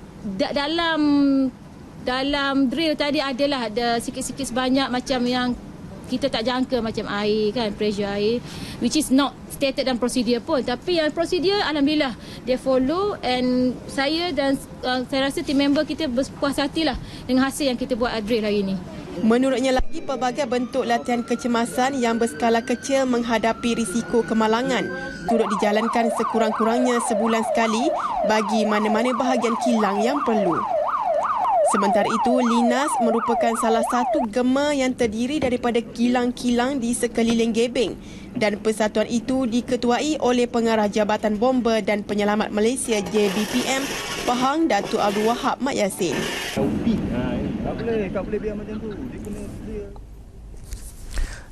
dalam drill tadi adalah ada sikit-sikit sebanyak macam yang kita tak jangka, macam air kan, pressure air, which is not stated dalam prosedur pun, tapi yang prosedur alhamdulillah dia follow, and saya rasa team member kita berpuas hatilah dengan hasil yang kita buat drill hari ini. Menurutnya lagi, pelbagai bentuk latihan kecemasan yang berskala kecil menghadapi risiko kemalangan turut dijalankan sekurang-kurangnya sebulan sekali bagi mana-mana bahagian kilang yang perlu. Sementara itu, Linas merupakan salah satu gema yang terdiri daripada kilang-kilang di sekeliling Gebeng, dan persatuan itu diketuai oleh Pengarah Jabatan Bomba dan Penyelamat Malaysia JBPM Pahang, Datuk Abdul Wahab Mat Yassin. Tak boleh biar macam tu.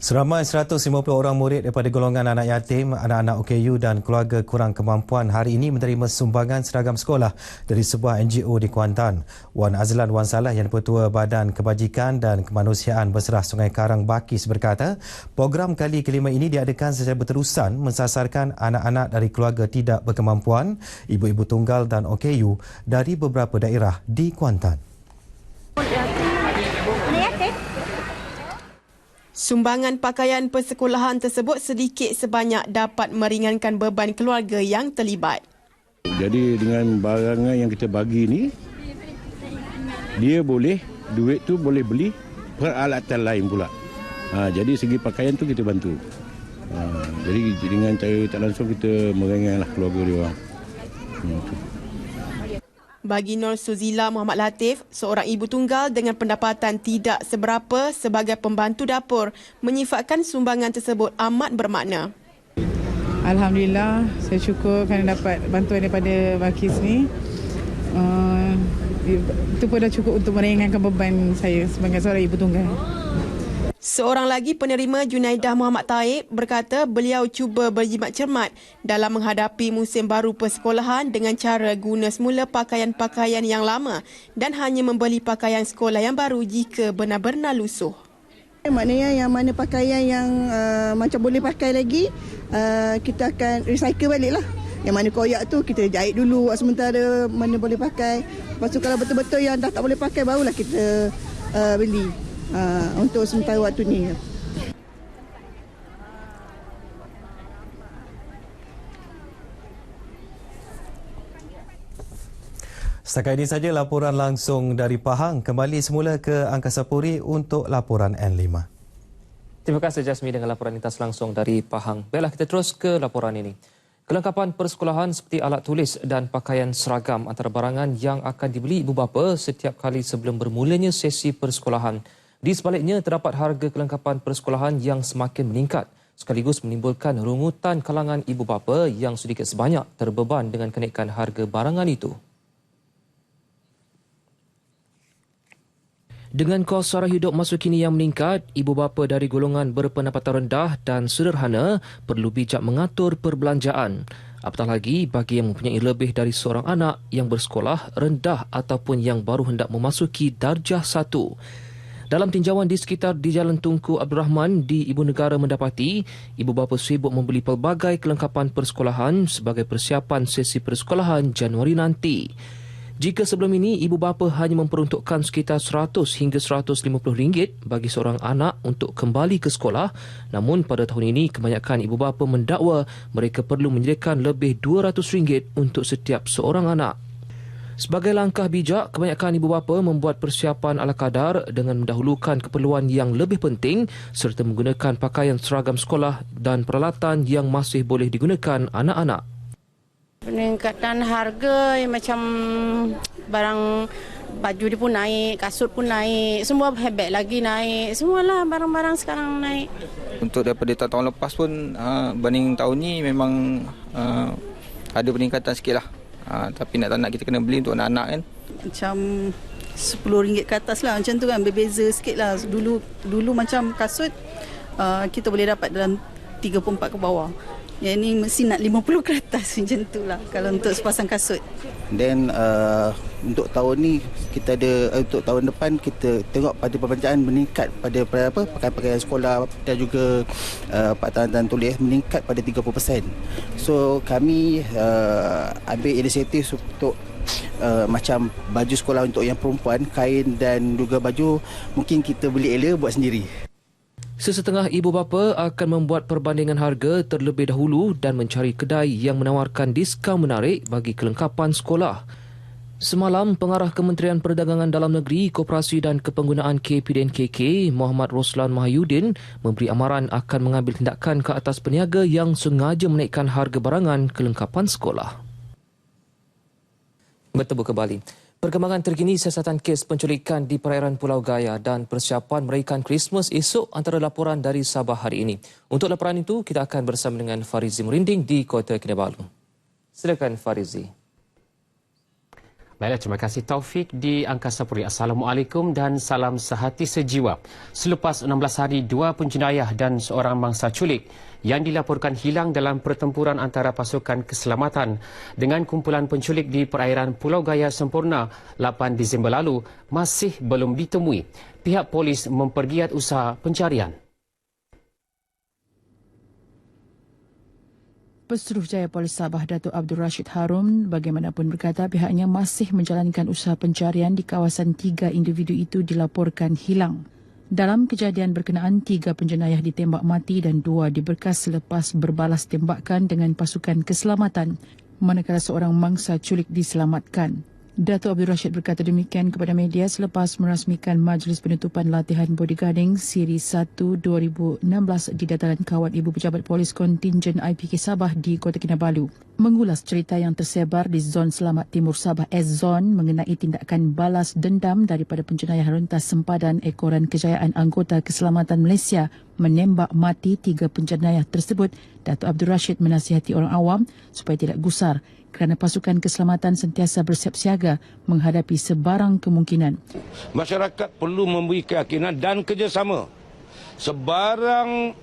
Seramai 150 orang murid daripada golongan anak yatim, anak-anak OKU dan keluarga kurang kemampuan hari ini menerima sumbangan seragam sekolah dari sebuah NGO di Kuantan. Wan Azlan Wan Salah yang Ketua Badan Kebajikan dan Kemanusiaan Berserah Sungai Karang Bakis berkata, program kali kelima ini diadakan secara berterusan mensasarkan anak-anak dari keluarga tidak berkemampuan, ibu-ibu tunggal dan OKU dari beberapa daerah di Kuantan. Sumbangan pakaian persekolahan tersebut sedikit sebanyak dapat meringankan beban keluarga yang terlibat. Jadi dengan barangan yang kita bagi ni, dia boleh, duit tu boleh beli peralatan lain pula. Jadi segi pakaian tu kita bantu. Jadi dengan cara tak langsung kita meringankan keluarga dia orang. Bagi Nur Suzila Muhammad Latif, seorang ibu tunggal dengan pendapatan tidak seberapa sebagai pembantu dapur, menyifatkan sumbangan tersebut amat bermakna. Alhamdulillah, saya syukur kerana dapat bantuan daripada Bakis ni. Itu pun dah cukup untuk meringankan beban saya sebagai seorang ibu tunggal. Seorang lagi penerima Junaidah Muhammad Taib berkata beliau cuba berjimat cermat dalam menghadapi musim baru persekolahan dengan cara guna semula pakaian-pakaian yang lama dan hanya membeli pakaian sekolah yang baru jika benar-benar lusuh. Maknanya yang mana pakaian yang macam boleh pakai lagi, kita akan recycle balik lah. Yang mana koyak tu kita jahit dulu sementara mana boleh pakai. Lepas tu kalau betul-betul yang dah tak boleh pakai barulah kita beli. Untuk sementara waktu ni. Setakat ini saja laporan langsung dari Pahang. Kembali semula ke Angkasa Puri untuk laporan N5. Terima kasih Jasmi dengan laporan lintas langsung dari Pahang. Baiklah, kita terus ke laporan ini. Kelengkapan persekolahan seperti alat tulis dan pakaian seragam antara barangan yang akan dibeli ibu bapa setiap kali sebelum bermulanya sesi persekolahan. Di sebaliknya, terdapat harga kelengkapan persekolahan yang semakin meningkat sekaligus menimbulkan rungutan kalangan ibu bapa yang sedikit sebanyak terbeban dengan kenaikan harga barangan itu. Dengan kos sara hidup masa kini yang meningkat, ibu bapa dari golongan berpendapatan rendah dan sederhana perlu bijak mengatur perbelanjaan. Apatah lagi bagi yang mempunyai lebih dari seorang anak yang bersekolah rendah ataupun yang baru hendak memasuki darjah 1. Dalam tinjauan di sekitar di Jalan Tunku Abdul Rahman di Ibu Negara mendapati, ibu bapa sibuk membeli pelbagai kelengkapan persekolahan sebagai persiapan sesi persekolahan Januari nanti. Jika sebelum ini ibu bapa hanya memperuntukkan sekitar 100 hingga RM150 bagi seorang anak untuk kembali ke sekolah, namun pada tahun ini kebanyakan ibu bapa mendakwa mereka perlu menyediakan lebih RM200 untuk setiap seorang anak. Sebagai langkah bijak, kebanyakan ibu bapa membuat persiapan ala kadar dengan mendahulukan keperluan yang lebih penting serta menggunakan pakaian seragam sekolah dan peralatan yang masih boleh digunakan anak-anak. Peningkatan harga macam barang baju dia pun naik, kasut pun naik, semua handbag lagi naik, semualah barang-barang sekarang naik. Untuk daripada tahun lepas pun banding tahun ni memang ada peningkatan sikit lah. Tapi nak tak nak kita kena beli untuk anak-anak kan. Macam RM10 ke atas lah, macam tu kan, berbeza sikit lah. Dulu macam kasut kita boleh dapat dalam 3-4 ke bawah. Yang ni mesti nak 50 ke atas macam tu lah kalau untuk sepasang kasut. Dan untuk tahun ni kita ada, untuk tahun depan kita tengok pada perbelanjaan meningkat pada pakaian sekolah dan juga pakaian tulis meningkat pada 30%. So kami ambil inisiatif untuk macam baju sekolah untuk yang perempuan, kain dan juga baju mungkin kita beli ela buat sendiri. Sesetengah ibu bapa akan membuat perbandingan harga terlebih dahulu dan mencari kedai yang menawarkan diskaun menarik bagi kelengkapan sekolah. Semalam, Pengarah Kementerian Perdagangan Dalam Negeri, Koperasi dan Kepenggunaan KPDNKK, Muhammad Roslan Mahyudin, memberi amaran akan mengambil tindakan ke atas peniaga yang sengaja menaikkan harga barangan kelengkapan sekolah. Bertemu kembali. Perkembangan terkini siasatan kes penculikan di perairan Pulau Gaya dan persiapan meraihkan Christmas esok antara laporan dari Sabah hari ini. Untuk laporan itu, kita akan bersama dengan Farizi Merinding di Kota Kinabalu. Silakan Farizi. Baiklah, terima kasih Taufik di Angkasa Puri. Assalamualaikum dan salam sehati sejiwa. Selepas 16 hari, 2 penjenayah dan seorang mangsa culik yang dilaporkan hilang dalam pertempuran antara pasukan keselamatan dengan kumpulan penculik di perairan Pulau Gaya Sempurna 8 Disember lalu masih belum ditemui. Pihak polis mempergiat usaha pencarian. Pesuruhjaya Polis Sabah Datuk Abdul Rashid Harun bagaimanapun berkata pihaknya masih menjalankan usaha pencarian di kawasan 3 individu itu dilaporkan hilang. Dalam kejadian berkenaan, 3 penjenayah ditembak mati dan 2 diberkas selepas berbalas tembakan dengan pasukan keselamatan, manakala seorang mangsa culik diselamatkan. Datuk Abdul Rashid berkata demikian kepada media selepas merasmikan Majlis Penutupan Latihan Bodyguarding Siri 1 2016 di dataran Kawat Ibu Pejabat Polis Kontingen IPK Sabah di Kota Kinabalu. Mengulas cerita yang tersebar di Zon Selamat Timur Sabah S-Zone mengenai tindakan balas dendam daripada penjenayah rentas sempadan Ekoran Kejayaan Anggota Keselamatan Malaysia menembak mati 3 penjenayah tersebut, Datuk Abdul Rashid menasihati orang awam supaya tidak gusar kerana pasukan keselamatan sentiasa bersiap siaga menghadapi sebarang kemungkinan. Masyarakat perlu memberi keyakinan dan kerjasama. Sebarang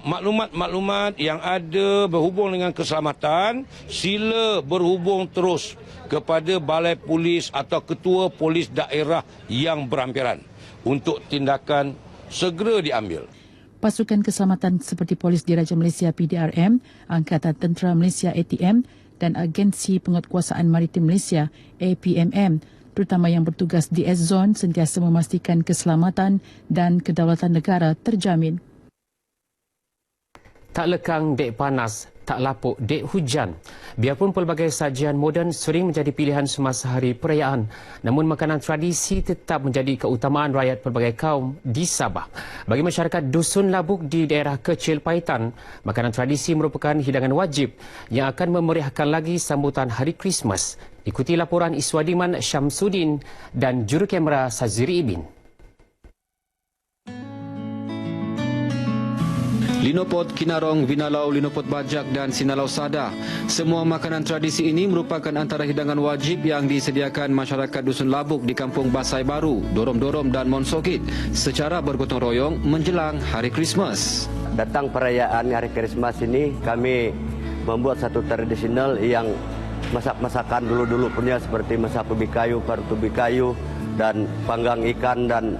maklumat-maklumat yang ada berhubung dengan keselamatan, sila berhubung terus kepada balai polis atau ketua polis daerah yang berhampiran untuk tindakan segera diambil. Pasukan keselamatan seperti Polis Diraja Malaysia PDRM, Angkatan Tentera Malaysia ATM dan Agensi Penguatkuasaan Maritim Malaysia APMM, terutama yang bertugas di S-Zone sentiasa memastikan keselamatan dan kedaulatan negara terjamin. Tak lekang dek panas, tak lapuk dek hujan. Biarpun pelbagai sajian moden sering menjadi pilihan semasa hari perayaan, namun makanan tradisi tetap menjadi keutamaan rakyat pelbagai kaum di Sabah. Bagi masyarakat Dusun Labuk di daerah kecil Paitan, makanan tradisi merupakan hidangan wajib yang akan memeriahkan lagi sambutan Hari Krismas. Ikuti laporan Iswadiman Syamsuddin dan juru kamera Saziri Ibin. Linopot Kinarong, Vinalau, Linopot Bajak dan Sinalau Sada. Semua makanan tradisi ini merupakan antara hidangan wajib yang disediakan masyarakat Dusun Labuk di Kampung Basai Baru, Dorom-Dorom dan Monsokit secara bergotong royong menjelang Hari Krismas. Datang perayaan Hari Krismas ini kami membuat satu tradisional yang masak-masakan dulu-dulu punya seperti masak ubi kayu, parut ubi kayu dan panggang ikan dan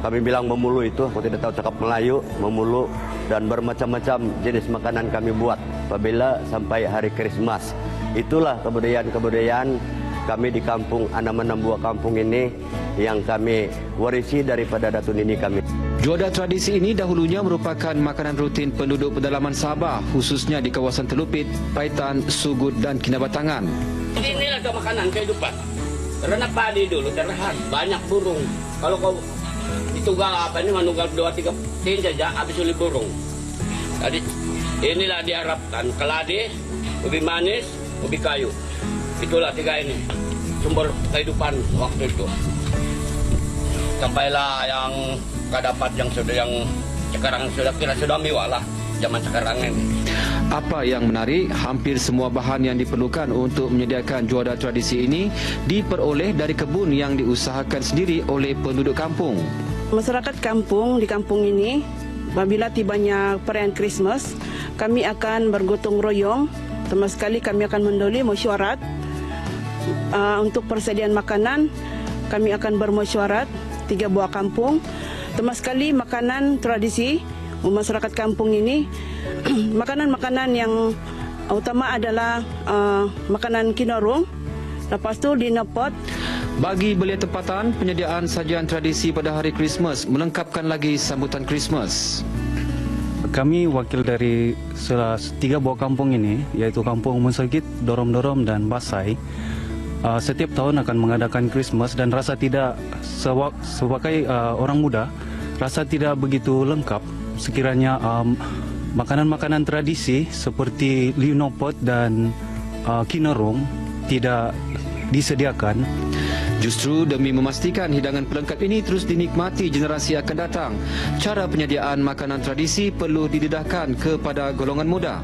kami bilang memulu itu, aku tidak tahu cakap Melayu, memulu dan bermacam-macam jenis makanan kami buat apabila sampai hari Krismas. Itulah kebudayaan kami di kampung, 6 buah kampung ini yang kami warisi daripada datuk nini kami. Juadah tradisi ini dahulunya merupakan makanan rutin penduduk pedalaman Sabah, khususnya di kawasan Telupit, Paitan, Sugut dan Kinabatangan. Inilah makanan kehidupan. Karena padi dulu terlihat banyak burung. Kalau kau tunggal apa ini manunggal 2-3 tin saja habis oleh burung. Jadi inilah diharapkan keladi, ubi manis, ubi kayu. Itulah 3 ini sumber kehidupan waktu itu. Sampailah yang dapat yang sekarang sudah kira sudah mewah lah zaman sekarang ini. Apa yang menarik, hampir semua bahan yang diperlukan untuk menyediakan juadah tradisi ini diperoleh dari kebun yang diusahakan sendiri oleh penduduk kampung. Masyarakat kampung di kampung ini, apabila tibanya perayaan Krismas, kami akan bergotong royong. Pertama sekali kami akan mendahului mesyuarat. Untuk persediaan makanan, kami akan bermesyuarat 3 buah kampung. Pertama sekali makanan tradisi masyarakat kampung ini, makanan-makanan yang utama adalah makanan kinarung, lepas tu linopot. Bagi belia tempatan, penyediaan sajian tradisi pada hari Krismas melengkapkan lagi sambutan Krismas. Kami wakil dari 3 buah kampung ini, iaitu Kampung Monsokit, Dorom-Dorom dan Basai. Setiap tahun akan mengadakan Krismas dan rasa tidak sebagai orang muda, rasa tidak begitu lengkap sekiranya makanan-makanan tradisi seperti linopot dan kinarung tidak disediakan. Justru demi memastikan hidangan pelengkap ini terus dinikmati generasi akan datang, cara penyediaan makanan tradisi perlu didedahkan kepada golongan muda.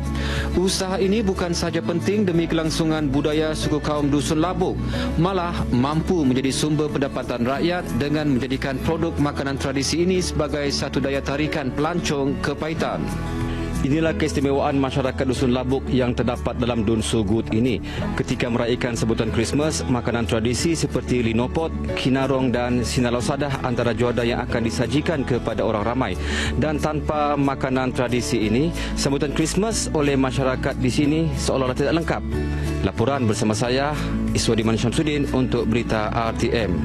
Usaha ini bukan sahaja penting demi kelangsungan budaya suku kaum Dusun Labuk, malah mampu menjadi sumber pendapatan rakyat dengan menjadikan produk makanan tradisi ini sebagai satu daya tarikan pelancong ke Paitan. Inilah keistimewaan masyarakat Dusun Labuk yang terdapat dalam Dun Sugut ini. Ketika meraihkan sebutan Christmas, makanan tradisi seperti linopot, kinarong dan sinalau sadah antara juada yang akan disajikan kepada orang ramai. Dan tanpa makanan tradisi ini, sambutan Christmas oleh masyarakat di sini seolah-olah tidak lengkap. Laporan bersama saya, Iswadiman Syamsuddin untuk Berita RTM.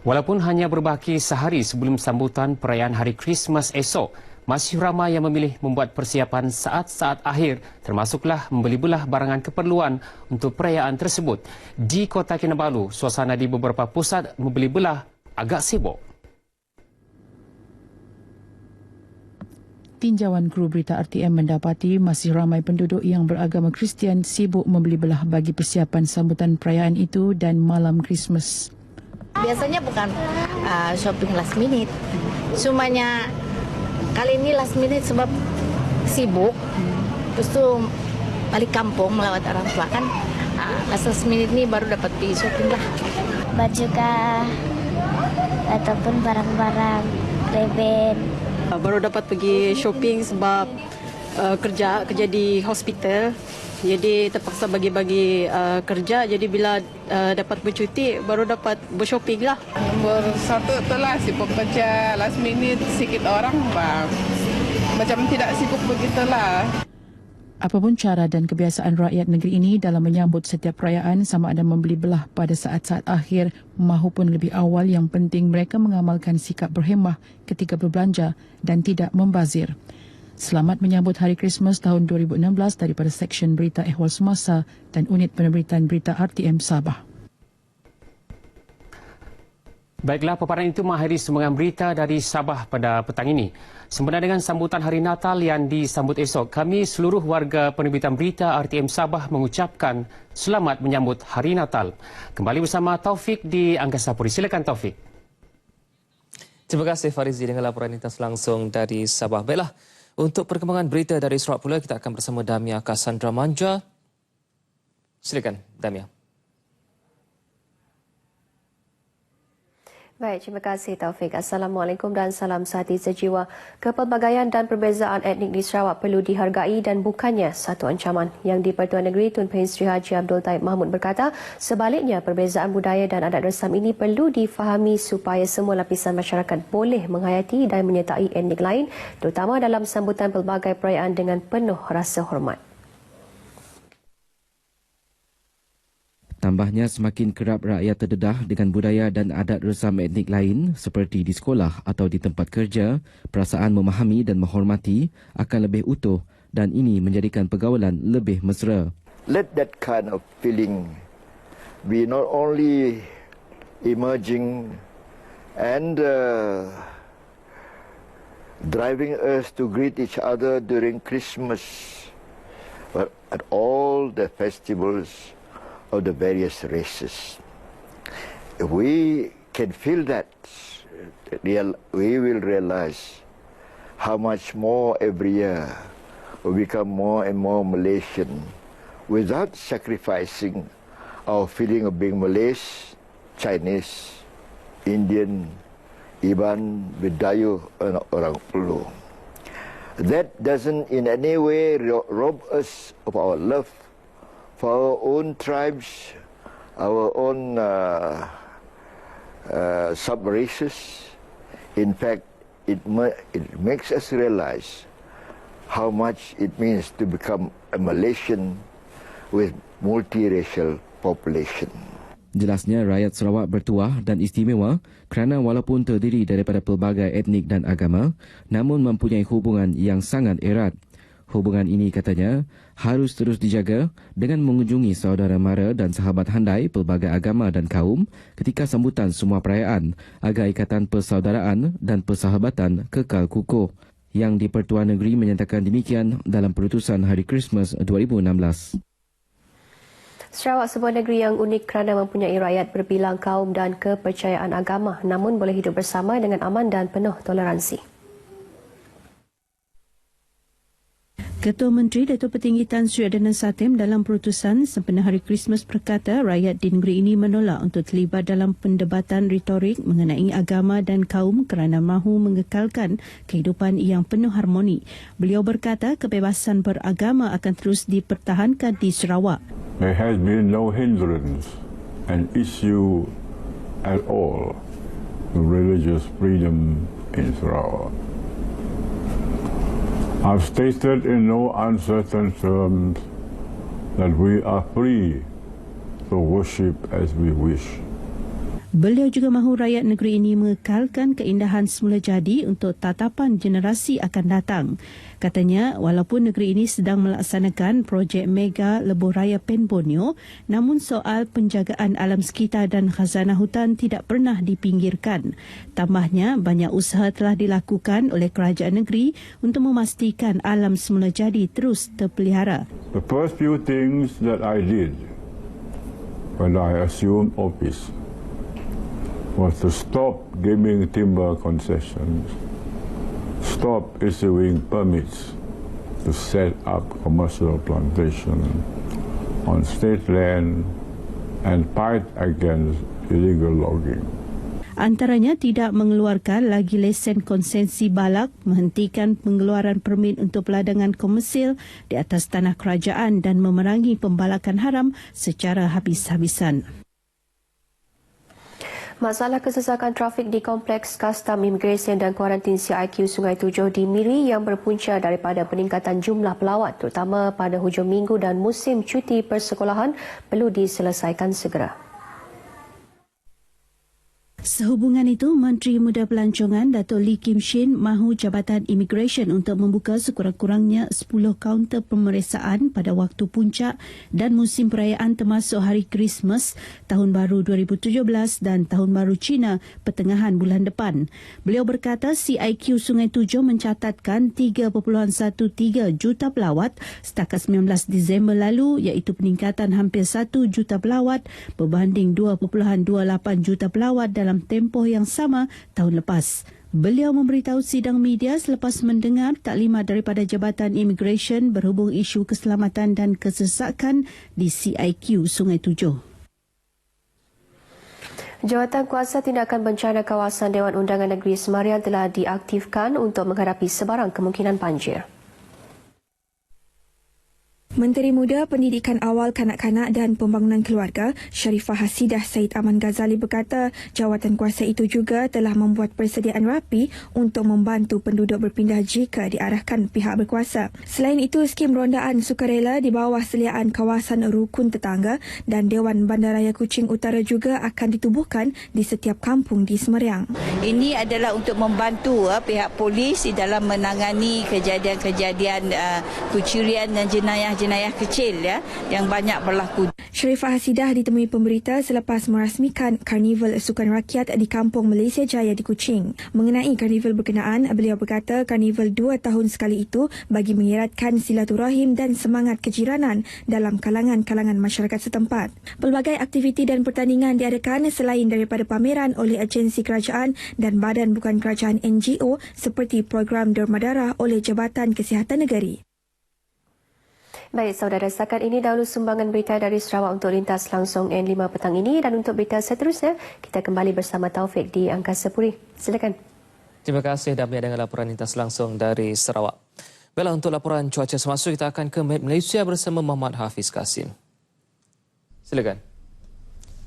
Walaupun hanya berbaki sehari sebelum sambutan perayaan Hari Krismas esok, masih ramai yang memilih membuat persiapan saat-saat akhir, termasuklah membeli belah barangan keperluan untuk perayaan tersebut. Di Kota Kinabalu, suasana di beberapa pusat membeli belah agak sibuk. Tinjauan kru Berita RTM mendapati masih ramai penduduk yang beragama Kristian sibuk membeli belah bagi persiapan sambutan perayaan itu dan malam Krismas. Biasanya bukan shopping last minute, semuanya kali ini last minute sebab sibuk, terus tuh balik kampung melawat orang tua kan, last minute ini baru dapat pergi shopping lah. Baju kah, ataupun barang-barang reben. Baru dapat pergi shopping sebab kerja di hospital. Jadi terpaksa bagi-bagi kerja. Jadi bila dapat bercuti, baru dapat bershopping lah. Nombor satu itulah sibuk kerja last minute. Sikit orang macam tidak sibuk begitulah. Apapun cara dan kebiasaan rakyat negeri ini dalam menyambut setiap perayaan, sama ada membeli belah pada saat-saat akhir maupun lebih awal, yang penting mereka mengamalkan sikap berhemah ketika berbelanja dan tidak membazir. Selamat menyambut Hari Krismas tahun 2016 daripada Seksyen Berita Ehwal Semasa dan Unit Penerberitan Berita RTM Sabah. Baiklah, paparan itu mengakhiri semangat berita dari Sabah pada petang ini. Sempena dengan sambutan Hari Natal yang disambut esok, kami seluruh warga penerbitan berita RTM Sabah mengucapkan selamat menyambut Hari Natal. Kembali bersama Taufik di Angkasa Puri. Silakan Taufik. Terima kasih Farizi dengan laporan lintas langsung dari Sabah. Baiklah, untuk perkembangan berita dari Sarawak pula, kita akan bersama Damia Cassandra Manja. Silakan, Damia. Baik, terima kasih Taufik. Assalamualaikum dan salam sehati sejiwa. Kepelbagaian dan perbezaan etnik di Sarawak perlu dihargai dan bukannya satu ancaman. Yang di-Pertuan Negeri Tun Pehin Sri Haji Abdul Taib Mahmud berkata, sebaliknya perbezaan budaya dan adat resam ini perlu difahami supaya semua lapisan masyarakat boleh menghayati dan menyertai etnik lain, terutama dalam sambutan pelbagai perayaan dengan penuh rasa hormat. Tambahnya, semakin kerap rakyat terdedah dengan budaya dan adat resam etnik lain seperti di sekolah atau di tempat kerja, perasaan memahami dan menghormati akan lebih utuh dan ini menjadikan pergaulan lebih mesra. Let that kind of feeling be not only emerging and driving us to greet each other during Christmas, but at all the festivals of the various races. If we can feel that, we will realize how much more every year we become more and more Malaysian without sacrificing our feeling of being Malaysian, Chinese, Indian, Iban, Bidayu, and orang Ulu. That doesn't in any way rob us of our love for our own tribes, our own sub-races. In fact, it makes us realize how much it means to become a Malaysian with multiracial population. Jelasnya, rakyat Sarawak bertuah dan istimewa kerana walaupun terdiri daripada pelbagai etnik dan agama, namun mempunyai hubungan yang sangat erat. Hubungan ini, katanya, harus terus dijaga dengan mengunjungi saudara mara dan sahabat handai pelbagai agama dan kaum ketika sambutan semua perayaan agar ikatan persaudaraan dan persahabatan kekal kukuh. Yang di-Pertuan Negeri menyatakan demikian dalam perutusan Hari Krismas 2016. Sarawak sebuah negeri yang unik kerana mempunyai rakyat berbilang kaum dan kepercayaan agama, namun boleh hidup bersama dengan aman dan penuh toleransi. Ketua Menteri Datuk Petinggi Tan Sri Adnan Satem dalam perutusan sempena Hari Krismas berkata rakyat di negeri ini menolak untuk terlibat dalam pendebatan retorik mengenai agama dan kaum kerana mahu mengekalkan kehidupan yang penuh harmoni. Beliau berkata kebebasan beragama akan terus dipertahankan di Sarawak. There has been no hindrance and issue at all to religious freedom in Sarawak. I've stated in no uncertain terms that we are free to worship as we wish. Beliau juga mahu rakyat negeri ini mengekalkan keindahan semula jadi untuk tatapan generasi akan datang. Katanya, walaupun negeri ini sedang melaksanakan projek mega lebuh raya Pen Borneo, namun soal penjagaan alam sekitar dan khazanah hutan tidak pernah dipinggirkan. Tambahnya, banyak usaha telah dilakukan oleh kerajaan negeri untuk memastikan alam semula jadi terus terpelihara. The first few things that I did when I assumed office was to stop giving timber concessions, stop issuing permits to set up commercial plantation on state land and fight against illegal logging. Antaranya tidak mengeluarkan lagi lesen konsensi balak, menghentikan pengeluaran permit untuk peladangan komersil di atas tanah kerajaan dan memerangi pembalakan haram secara habis-habisan. Masalah kesesakan trafik di Kompleks Kastam Imigresen dan Kuarantin CIQ Sungai Tujuh di Miri yang berpunca daripada peningkatan jumlah pelawat terutama pada hujung minggu dan musim cuti persekolahan perlu diselesaikan segera. Sehubungan itu, Menteri Muda Pelancongan Datuk Lee Kim Shin mahu Jabatan Imigresen untuk membuka sekurang-kurangnya 10 kaunter pemeriksaan pada waktu puncak dan musim perayaan termasuk Hari Krismas, Tahun Baru 2017 dan Tahun Baru Cina pertengahan bulan depan. Beliau berkata CIQ Sungai Tujuh mencatatkan 3.13 juta pelawat setakat 19 Disember lalu iaitu peningkatan hampir 1 juta pelawat berbanding 2.28 juta pelawat dalam tempoh yang sama tahun lepas. Beliau memberitahu sidang media selepas mendengar taklimat daripada Jabatan Imigresen berhubung isu keselamatan dan kesesakan di CIQ Sungai Tujuh. Jawatan Kuasa Tindakan Bencana Kawasan Dewan Undangan Negeri Semarian telah diaktifkan untuk menghadapi sebarang kemungkinan banjir. Menteri Muda Pendidikan Awal Kanak-Kanak dan Pembangunan Keluarga Sharifah Hasidah Said Aman Ghazali berkata jawatan kuasa itu juga telah membuat persediaan rapi untuk membantu penduduk berpindah jika diarahkan pihak berkuasa. Selain itu, skim rondaan sukarela di bawah seliaan kawasan rukun tetangga dan Dewan Bandaraya Kuching Utara juga akan ditubuhkan di setiap kampung di Semeriang. Ini adalah untuk membantu pihak polis di dalam menangani kejadian-kejadian kucurian dan jenayah kecil yang banyak berlaku. Sharifah Hasidah ditemui pemberita selepas merasmikan Karnival Sukan Rakyat di Kampung Malaysia Jaya di Kuching. Mengenai karnival berkenaan, beliau berkata karnival 2 tahun sekali itu bagi mengeratkan silaturahim dan semangat kejiranan dalam kalangan-kalangan masyarakat setempat. Pelbagai aktiviti dan pertandingan diadakan selain daripada pameran oleh agensi kerajaan dan badan bukan kerajaan NGO seperti program Dermadara oleh Jabatan Kesihatan Negeri. Baik, saudara, setakat ini dahulu sumbangan berita dari Sarawak untuk lintas langsung N5 petang ini dan untuk berita seterusnya, kita kembali bersama Taufik di Angkasa Puri. Silakan. Terima kasih dan dengan laporan lintas langsung dari Sarawak. Baiklah, untuk laporan cuaca semasa kita akan ke Malaysia bersama Muhammad Hafiz Kasim. Silakan.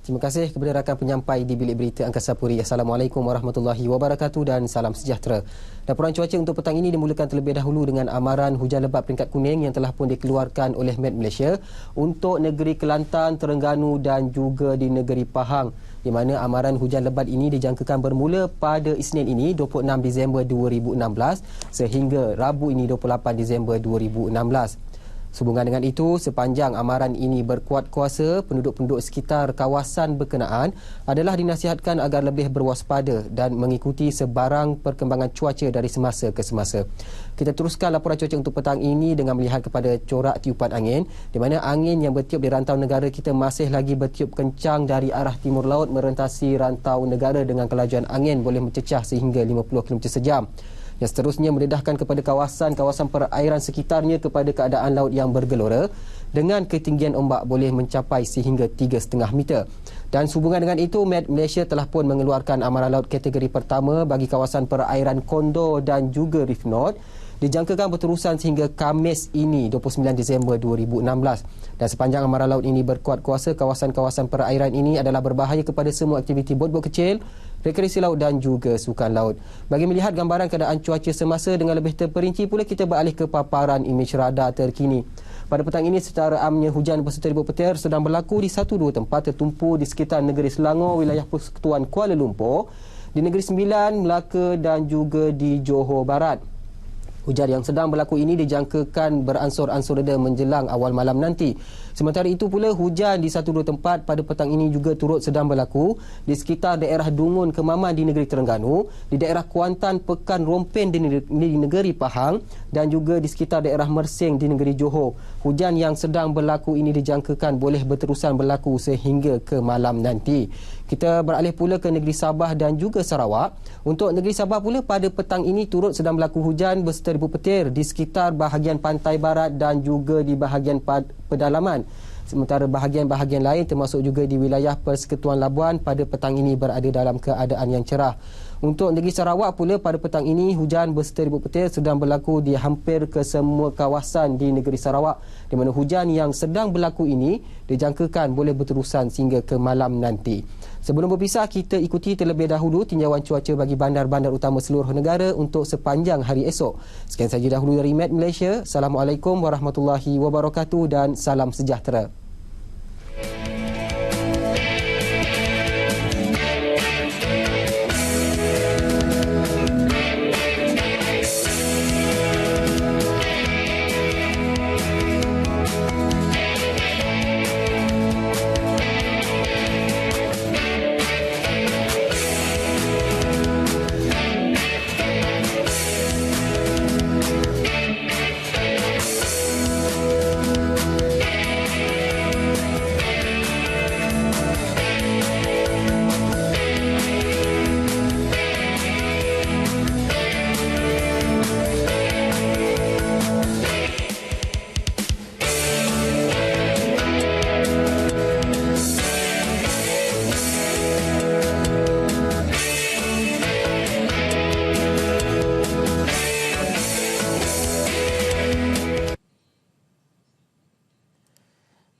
Terima kasih kepada rakan penyampai di Bilik Berita Angkasa Puri. Assalamualaikum warahmatullahi wabarakatuh dan salam sejahtera. Laporan cuaca untuk petang ini dimulakan terlebih dahulu dengan amaran hujan lebat peringkat kuning yang telah pun dikeluarkan oleh Met Malaysia untuk negeri Kelantan, Terengganu dan juga di negeri Pahang, di mana amaran hujan lebat ini dijangkakan bermula pada Isnin ini 26 Disember 2016 sehingga Rabu ini 28 Disember 2016. Sehubungan dengan itu, sepanjang amaran ini berkuat kuasa, penduduk-penduduk sekitar kawasan berkenaan adalah dinasihatkan agar lebih berwaspada dan mengikuti sebarang perkembangan cuaca dari semasa ke semasa. Kita teruskan laporan cuaca untuk petang ini dengan melihat kepada corak tiupan angin, di mana angin yang bertiup di rantau negara kita masih lagi bertiup kencang dari arah timur laut merentasi rantau negara dengan kelajuan angin boleh mencecah sehingga 50 km sejam. Yang seterusnya mendedahkan kepada kawasan-kawasan perairan sekitarnya kepada keadaan laut yang bergelora dengan ketinggian ombak boleh mencapai sehingga 3,5 meter. Dan sehubungan dengan itu, Met Malaysia telah pun mengeluarkan amaran laut kategori pertama bagi kawasan perairan Condor dan juga Reef North, dijangkakan berterusan sehingga Khamis ini 29 Disember 2016. Dan sepanjang amaran laut ini berkuat kuasa, kawasan-kawasan perairan ini adalah berbahaya kepada semua aktiviti bot-bot kecil, rekreasi laut dan juga sukan laut. Bagi melihat gambaran keadaan cuaca semasa dengan lebih terperinci pula, kita beralih ke paparan imej radar terkini. Pada petang ini, secara amnya hujan berserta ribut petir sedang berlaku di 1-2 tempat tertumpu di sekitar negeri Selangor, wilayah Persekutuan Kuala Lumpur, di Negeri Sembilan, Melaka dan juga di Johor Barat. Hujan yang sedang berlaku ini dijangkakan beransur-ansur reda menjelang awal malam nanti. Sementara itu pula, hujan di 1-2 tempat pada petang ini juga turut sedang berlaku di sekitar daerah Dungun Kemaman di negeri Terengganu, di daerah Kuantan Pekan Rompen di negeri Pahang dan juga di sekitar daerah Mersing di negeri Johor. Hujan yang sedang berlaku ini dijangkakan boleh berterusan berlaku sehingga ke malam nanti. Kita beralih pula ke negeri Sabah dan juga Sarawak. Untuk negeri Sabah pula, pada petang ini turut sedang berlaku hujan berserta ribut petir di sekitar bahagian pantai barat dan juga di bahagian pedalaman. Sementara bahagian-bahagian lain termasuk juga di wilayah Persekutuan Labuan pada petang ini berada dalam keadaan yang cerah. Untuk negeri Sarawak pula, pada petang ini hujan berserta ribut petir sedang berlaku di hampir ke semua kawasan di negeri Sarawak, di mana hujan yang sedang berlaku ini dijangkakan boleh berterusan sehingga ke malam nanti. Sebelum berpisah, kita ikuti terlebih dahulu tinjauan cuaca bagi bandar-bandar utama seluruh negara untuk sepanjang hari esok. Sekian saja dahulu dari Met Malaysia. Assalamualaikum warahmatullahi wabarakatuh dan salam sejahtera.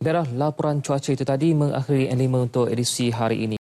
Baiklah, laporan cuaca itu tadi mengakhiri N5 untuk edisi hari ini.